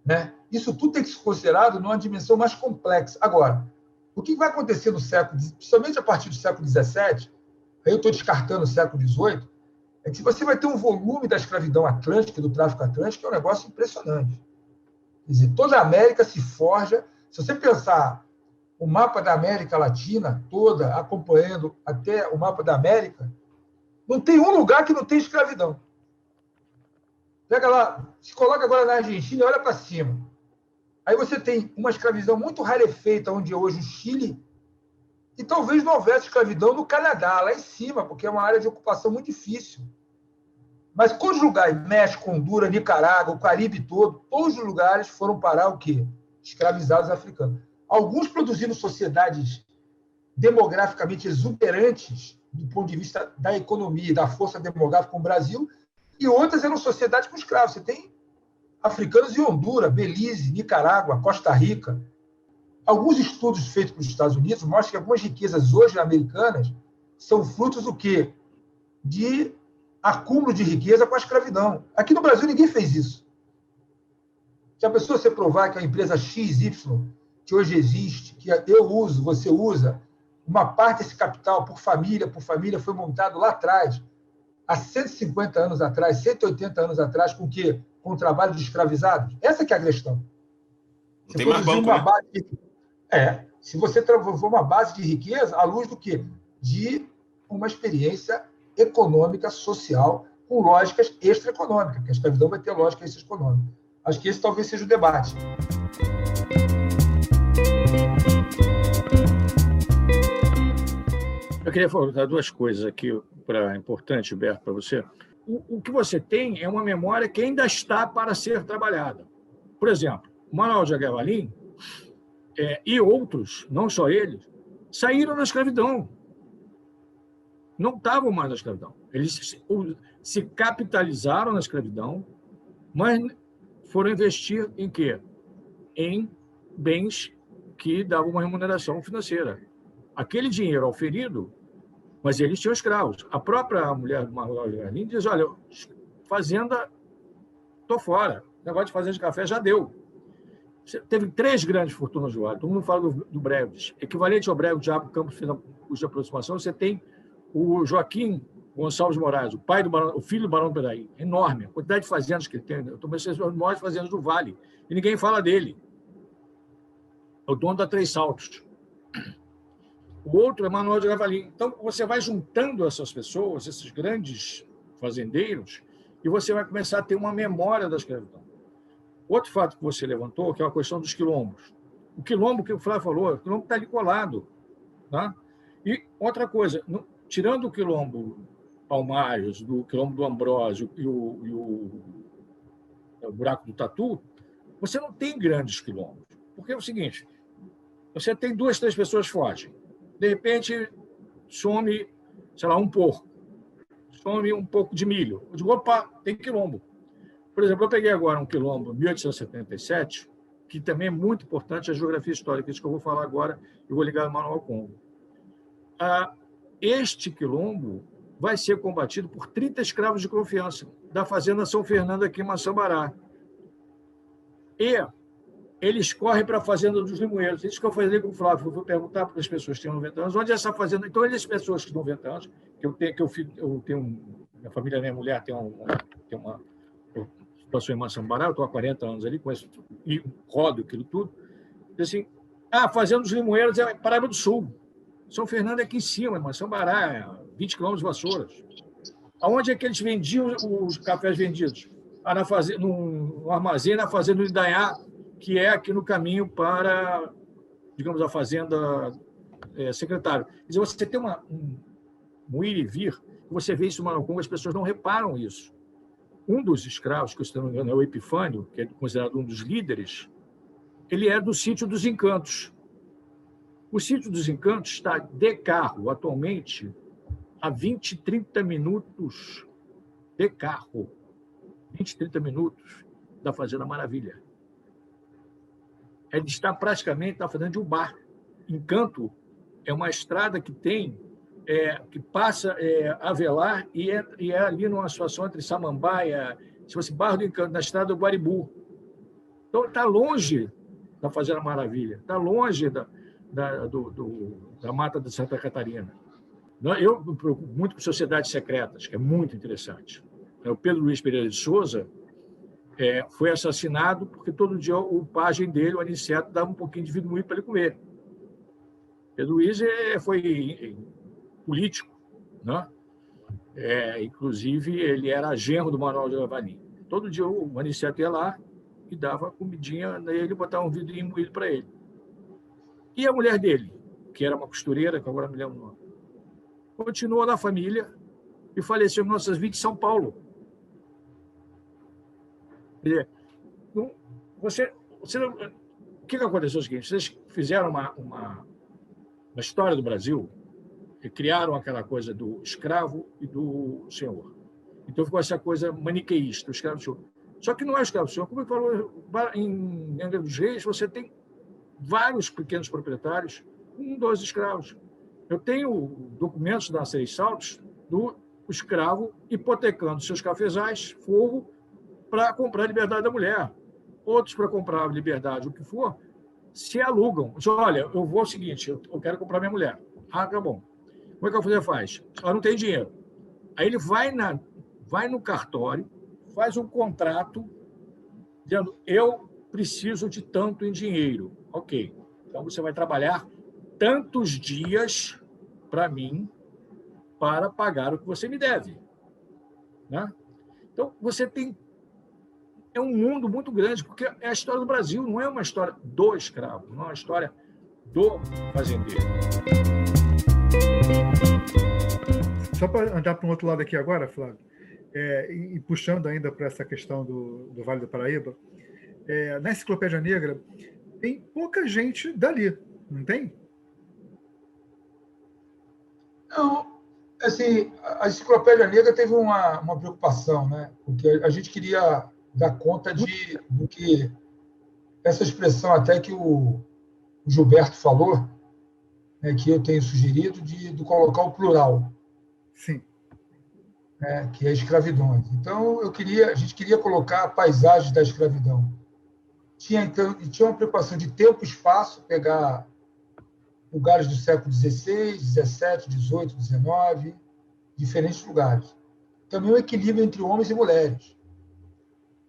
Né? Isso tudo tem que ser considerado numa dimensão mais complexa. Agora, o que vai acontecer no século, principalmente a partir do século XVII, aí eu estou descartando o século XVIII, é que você vai ter um volume da escravidão atlântica, do tráfico atlântico, que é um negócio impressionante. Quer dizer, toda a América se forja. Se você pensar o mapa da América Latina toda, acompanhando até o mapa da América, não tem um lugar que não tem escravidão. Pega lá, se coloca agora na Argentina e olha para cima. Aí você tem uma escravidão muito rarefeita, onde é hoje o Chile, e talvez não houvesse escravidão no Canadá, lá em cima, porque é uma área de ocupação muito difícil. Mas quantos lugares? México, Honduras, Nicarágua, o Caribe todo, todos os lugares foram parar o quê? Escravizados africanos. Alguns produzindo sociedades demograficamente exuberantes do ponto de vista da economia e da força demográfica como o Brasil, e outras eram sociedades com escravos. Você tem africanos em Honduras, Belize, Nicarágua, Costa Rica. Alguns estudos feitos pelos Estados Unidos mostram que algumas riquezas hoje americanas são frutos do quê? De acúmulo de riqueza com a escravidão. Aqui no Brasil ninguém fez isso. Se a pessoa se provar que a empresa XY, que hoje existe, que eu uso, você usa, uma parte desse capital por família, foi montado lá atrás, há 150 anos atrás, 180 anos atrás, com o quê? Com o trabalho de escravizados. Essa que é a questão. Não tem mais banco, né? Se você for uma base de riqueza, à luz do quê? De uma experiência econômica, social, com lógicas extra-econômicas, porque a escravidão vai ter lógica extra-econômica. Acho que esse talvez seja o debate. queria falar duas coisas aqui importante, Humberto, para você. O que você tem é uma memória que ainda está para ser trabalhada. Por exemplo, o Manuel de Aguiar Valim e outros, não só eles, saíram da escravidão. Não estavam mais na escravidão. Eles se capitalizaram na escravidão, mas foram investir em quê? Em bens que davam uma remuneração financeira. Aquele dinheiro auferido, mas eles tinham escravos. A própria mulher do Manuel de Aguiar diz, olha, fazenda, estou fora. O negócio de fazenda de café já deu. Você teve 3 grandes fortunas do Vale. Todo mundo fala do Breves. Equivalente ao Breves, Diabo, Campos, cuja aproximação, você tem o Joaquim Gonçalves Moraes, o filho do Barão do Piraí. Enorme. A quantidade de fazendas que ele tem. Eu comecei as maiores fazendas do Vale. E ninguém fala dele. É o dono da Três Saltos. O outro é Manuel de Aguiar Valim. Então, você vai juntando essas pessoas, esses grandes fazendeiros, e você vai começar a ter uma memória da escravidão. Outro fato que você levantou, que é a questão dos quilombos. O quilombo que o Flávio falou, o quilombo está ali colado. Tá? E outra coisa, tirando o quilombo Palmares, do quilombo do Ambrósio e o buraco do Tatu, você não tem grandes quilombos. Porque é o seguinte, você tem 2, 3 pessoas fogem. De repente, some, sei lá, um porco. Some um pouco de milho. Eu digo, opa, tem quilombo. Por exemplo, eu peguei agora um quilombo, 1877, que também é muito importante, a geografia histórica, isso que eu vou falar agora, eu vou ligar o Manuel Congo. Este quilombo vai ser combatido por 30 escravos de confiança da fazenda São Fernando, aqui em Maçambará. E eles correm para a fazenda dos Limoeiros. Isso que eu falei com o Flávio, eu vou perguntar para as pessoas que têm 90 anos, onde é essa fazenda? Então, as pessoas que têm 90 anos, minha família, minha mulher tem uma situação em Maçambará, eu estou há 40 anos ali, conheço e rodo aquilo tudo. Diz assim, a fazenda dos Limoeiros é Paraíba do Sul. São Fernando é aqui em cima, Maçambará, 20 quilômetros de Vassouras. Aonde é que eles vendiam os cafés vendidos? No armazém, na fazenda do Idanhá, que é aqui no caminho para, digamos, a fazenda Secretário. Quer dizer, você tem um ir e vir, você vê isso no Maranhão, as pessoas não reparam isso. Um dos escravos, que, se não me engano, é o Epifânio, que é considerado um dos líderes, ele é do Sítio dos Encantos. O Sítio dos Encantos está de carro, atualmente, a 20, 30 minutos de carro. 20, 30 minutos da Fazenda Maravilha. Ele está praticamente na fazenda de um bar. Encanto é uma estrada que tem, que passa Avelar e é ali numa situação entre Samambaia, se fosse Barra do Encanto, na estrada do Guaribu. Então, está longe da Fazenda Maravilha, está longe da Mata de Santa Catarina. Eu me preocupo muito com sociedades secretas, que é muito interessante. O Pedro Luiz Pereira de Souza foi assassinado porque todo dia o pajem dele, o Aniceto, dava um pouquinho de vidro moído para ele comer. Pedro Luiz foi político, né? Inclusive, ele era genro do Manuel de Aguiar Valim. Todo dia o Aniceto ia lá e dava comidinha nele, botava um vidrinho moído para ele. E a mulher dele, que era uma costureira, que agora me lembro o nome, continuou na família e faleceu em 1920 em São Paulo. O que aconteceu é o seguinte, vocês fizeram uma história do Brasil e criaram aquela coisa do escravo e do senhor. Então ficou essa coisa maniqueísta, o escravo e o senhor. Só que não é o escravo e o senhor. Como eu falou, em Angra dos Reis, você tem vários pequenos proprietários com 2 escravos. Eu tenho documentos das Três Saltos do escravo hipotecando seus cafezais, fogo, para comprar a liberdade da mulher. Outros para comprar a liberdade, o que for, se alugam. Diz, olha, eu vou ao seguinte, eu quero comprar minha mulher. Ah, tá bom. Como é que a mulher faz? Ela não tem dinheiro. Aí ele vai no cartório, faz um contrato, dizendo, eu preciso de tanto em dinheiro. Ok. Então, você vai trabalhar tantos dias para mim para pagar o que você me deve. Né? Então, você tem... É um mundo muito grande, porque é a história do Brasil, não é uma história do escravo, não é uma história do fazendeiro. Só para andar para um outro lado aqui agora, Flávio, e puxando ainda para essa questão do Vale do Paraíba, na Enciclopédia Negra tem pouca gente dali, não tem? Não, assim, a Enciclopédia Negra teve uma preocupação, né? Porque a gente queria dar conta do que essa expressão até que o Gilberto falou, né, que eu tenho sugerido, de colocar o plural, Sim. né, que é escravidões. Então, a gente queria colocar paisagens da escravidão. Tinha uma preocupação de tempo e espaço, pegar lugares do século XVI, XVII, XVIII, XIX, diferentes lugares. Também o equilíbrio entre homens e mulheres.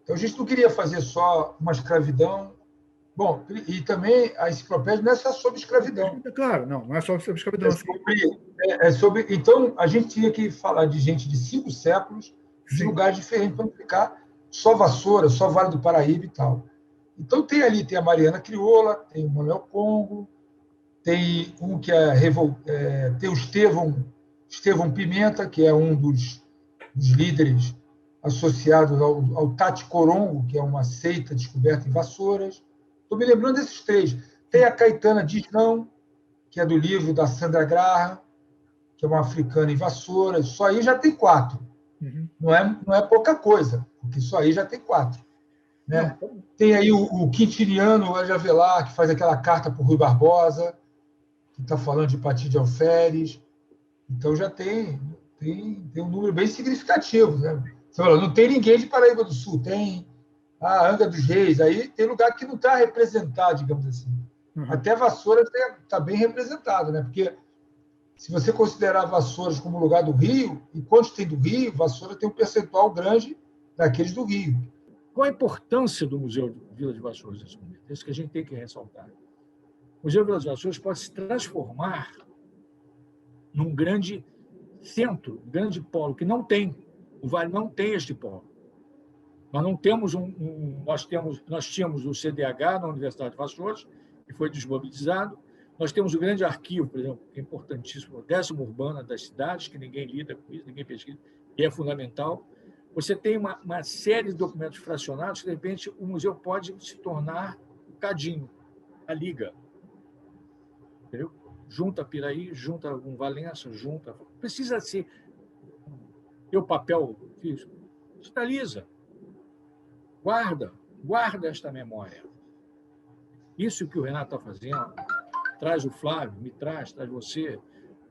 Então, a gente não queria fazer só uma escravidão. Bom, e também a enciclopédia não é só sobre escravidão. Claro, não é só sobre escravidão. Então, a gente tinha que falar de gente de 5 séculos, de Sim. lugares diferentes, para não ficar só Vassoura, só Vale do Paraíba e tal. Então, tem a Mariana Crioula, tem o Manuel Congo, tem um que tem o Estevão Pimenta, que é um dos líderes associados ao Tati Corongo, que é uma seita descoberta em Vassouras. Estou me lembrando desses 3. Tem a Caetana Disnão, que é do livro da Sandra Graham, que é uma africana em Vassouras. Só aí já tem 4. Uhum. Não é pouca coisa, porque só aí já tem 4. Né? Tem aí o Quintiliano Avelar, que faz aquela carta para o Rui Barbosa, que está falando de Pati de Alferes. Então já tem um número bem significativo. Né? Você falou, não tem ninguém de Paraíba do Sul, tem a Angra dos Reis, aí tem lugar que não está representado, digamos assim. Uhum. Até Vassouras está bem representado, né? Porque se você considerar Vassouras como lugar do Rio, e quantos tem do Rio, Vassouras tem um percentual grande daqueles do Rio. Qual a importância do Museu Vila de Vassouras nesse momento? Isso que a gente tem que ressaltar. O Museu Vila de Vassouras pode se transformar num grande centro, grande polo, que não tem. O Vale não tem este polo. Nós não temos nós tínhamos o CDH na Universidade de Vassouras, que foi desmobilizado. Nós temos o grande arquivo, por exemplo, que é importantíssimo, a 10ª urbana das cidades, que ninguém lida com isso, ninguém pesquisa, e é fundamental. Você tem uma série de documentos fracionados que, de repente, o museu pode se tornar um cadinho, a liga. Entendeu? Junta Piraí, junta um Valença, junta... Precisa ser... Ter o papel físico. Digitaliza. Guarda esta memória. Isso que o Renato está fazendo, traz o Flávio, me traz você.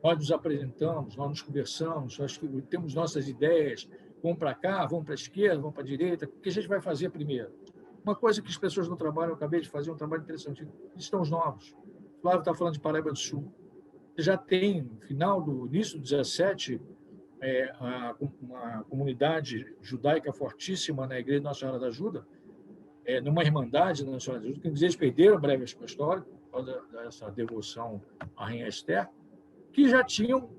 Nós nos apresentamos, nós nos conversamos, nós temos nossas ideias. Vamos para cá, vamos para a esquerda, vamos para a direita. O que a gente vai fazer primeiro? Uma coisa que as pessoas não trabalham, eu acabei de fazer um trabalho interessante. Estão os novos. O Flávio está falando de Paraíba do Sul. Você já tem, no final do início do 17, uma comunidade judaica fortíssima na Igreja Nossa Senhora da Ajuda, numa irmandade Nossa Senhora da Ajuda, que eles perderam a breve história, por causa dessa devoção à Rainha Esther, que já tinham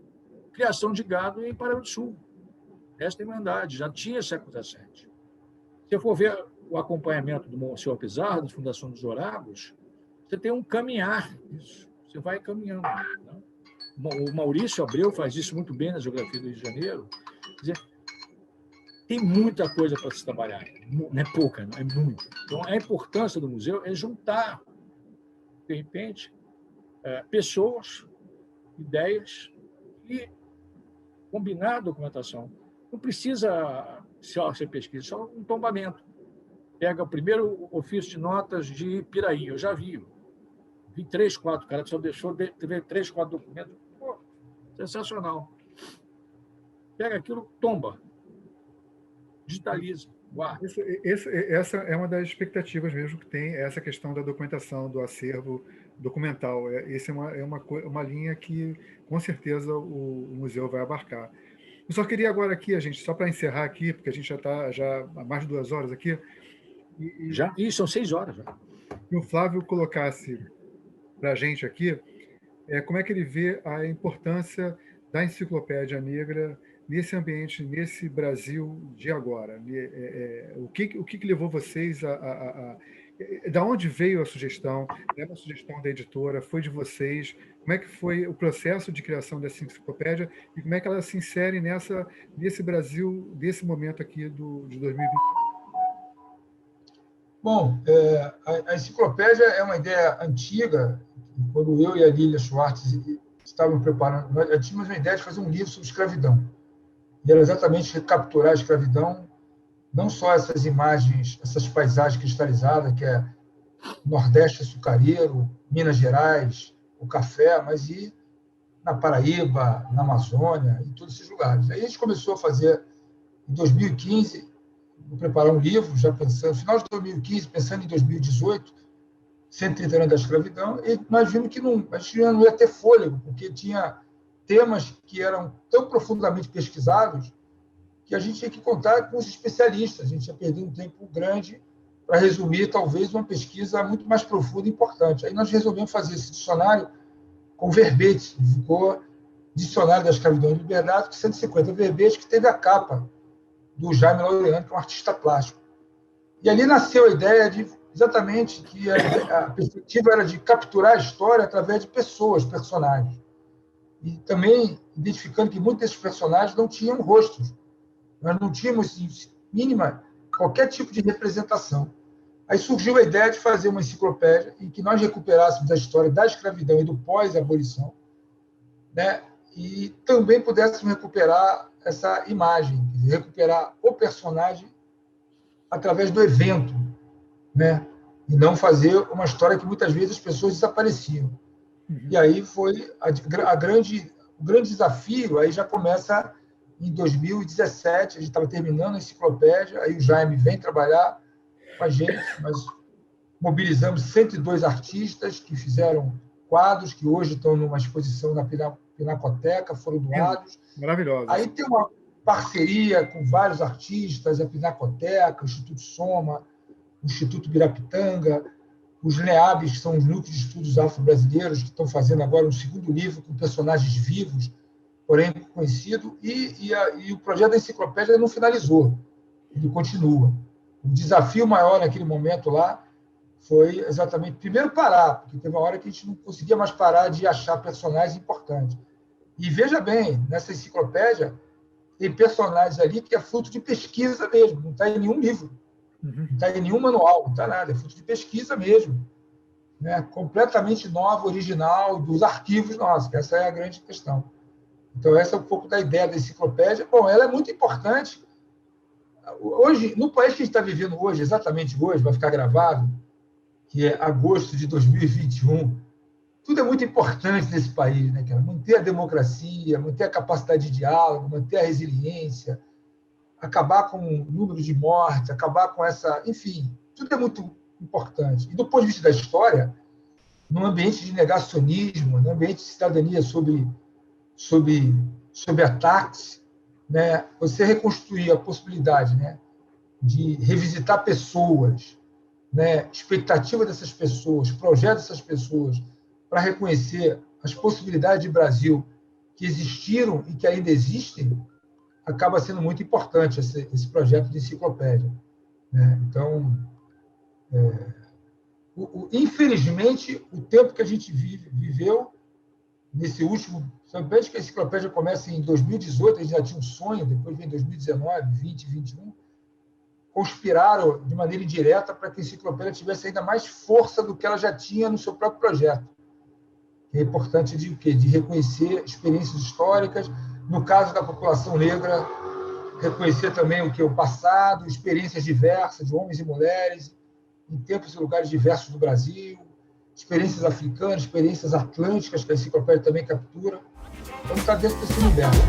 criação de gado em Paraíba do Sul. Esta irmandade já tinha século XVII. Se você for ver o acompanhamento do Monsenhor Pizarro, da Fundação dos Oragos, você tem um caminhar disso. Você vai caminhando. Né? O Maurício Abreu faz isso muito bem na Geografia do Rio de Janeiro. Quer dizer, tem muita coisa para se trabalhar. Não é pouca, não é muito. Então, a importância do museu é juntar, de repente, pessoas, ideias e combinar a documentação. Não precisa ser pesquisa, só um tombamento. Pega o primeiro ofício de notas de Piraí, eu já vi 3, 4, o cara só deixou de ver 3, 4 documentos. Pô, sensacional. Pega aquilo, tomba, digitaliza, guarda. Essa é uma das expectativas mesmo que tem, essa questão da documentação, do acervo documental. Essa é uma linha que, com certeza, o museu vai abarcar. Eu só queria agora aqui, só para encerrar aqui, porque a gente já está há mais de 2 horas aqui. São 6 horas. Já. Que o Flávio colocasse para a gente aqui como é que ele vê a importância da Enciclopédia Negra nesse ambiente, nesse Brasil de agora. O que levou vocês a Da onde veio a sugestão? É uma sugestão da editora? Foi de vocês? Como é que foi o processo de criação dessa enciclopédia e como é que ela se insere nesse Brasil, desse momento aqui de 2020? Bom, a enciclopédia é uma ideia antiga. Quando eu e a Lília Schwartz estavam preparando, nós tínhamos uma ideia de fazer um livro sobre escravidão. E era exatamente recapturar a escravidão, não só essas imagens, essas paisagens cristalizadas, que é Nordeste açucareiro, Minas Gerais, o café, mas ir na Paraíba, na Amazônia, em todos esses lugares. Aí a gente começou a fazer, em 2015, vou preparar um livro, já pensando, no final de 2015, pensando em 2018, 130 anos da escravidão, e nós vimos que a gente não ia ter fôlego, porque tinha temas que eram tão profundamente pesquisados que a gente tinha que contar com os especialistas. A gente ia perder um tempo grande para resumir, talvez, uma pesquisa muito mais profunda e importante. Aí nós resolvemos fazer esse dicionário com verbetes. Ficou Dicionário da Escravidão e Liberdade, com 150 verbetes, que teve a capa do Jaime Laureano, que é um artista plástico. E ali nasceu a ideia de, exatamente, que a perspectiva era de capturar a história através de pessoas, personagens. E também identificando que muitos desses personagens não tinham rostos. Nós não tínhamos, mínima, qualquer tipo de representação. Aí surgiu a ideia de fazer uma enciclopédia em que nós recuperássemos a história da escravidão e do pós-abolição, né? E também pudéssemos recuperar essa imagem, recuperar o personagem através do evento, né? E não fazer uma história que muitas vezes as pessoas desapareciam. E aí foi o grande desafio, aí já começa em 2017, a gente estava terminando a enciclopédia, aí o Jaime vem trabalhar com a gente, nós mobilizamos 102 artistas que fizeram quadros que hoje estão numa exposição na Pinacoteca, foram doados. Maravilhoso. Aí tem uma parceria com vários artistas, a Pinacoteca, o Instituto Soma, o Instituto Birapitanga, os NEABs, que são os Núcleos de Estudos Afro-Brasileiros, que estão fazendo agora um segundo livro com personagens vivos, porém conhecido, e o projeto da enciclopédia não finalizou, ele continua. O desafio maior naquele momento lá foi exatamente, primeiro, parar, porque teve uma hora que a gente não conseguia mais parar de achar personagens importantes. E veja bem, nessa enciclopédia tem personagens ali que é fruto de pesquisa mesmo, não está em nenhum livro, não está em nenhum manual, não está nada, é fruto de pesquisa mesmo, né? Completamente nova, original, dos arquivos nossos, que essa é a grande questão. Então, essa é um pouco da ideia da enciclopédia. Bom, ela é muito importante. Hoje, no país que a gente está vivendo hoje, exatamente hoje, vai ficar gravado, que é agosto de 2021, tudo é muito importante nesse país, né, cara? Manter a democracia, manter a capacidade de diálogo, manter a resiliência, acabar com o número de mortes, acabar com essa... Enfim, tudo é muito importante. E, do ponto de vista da história, num ambiente de negacionismo, num ambiente de cidadania sobre ataques, né, você reconstruir a possibilidade, né, de revisitar pessoas, né, expectativa dessas pessoas, projeto dessas pessoas, para reconhecer as possibilidades de Brasil que existiram e que ainda existem, acaba sendo muito importante esse projeto de enciclopédia, né? Então, infelizmente, o tempo que a gente viveu nesse último... Sabendo que a enciclopédia começa em 2018, a gente já tinha um sonho, depois vem 2019, 20, 21, conspiraram de maneira indireta para que a enciclopédia tivesse ainda mais força do que ela já tinha no seu próprio projeto. É importante de quê? De reconhecer experiências históricas, no caso da população negra, reconhecer também o passado, experiências diversas de homens e mulheres, em tempos e lugares diversos do Brasil, experiências africanas, experiências atlânticas, que a enciclopédia também captura. Então, está dentro desse universo.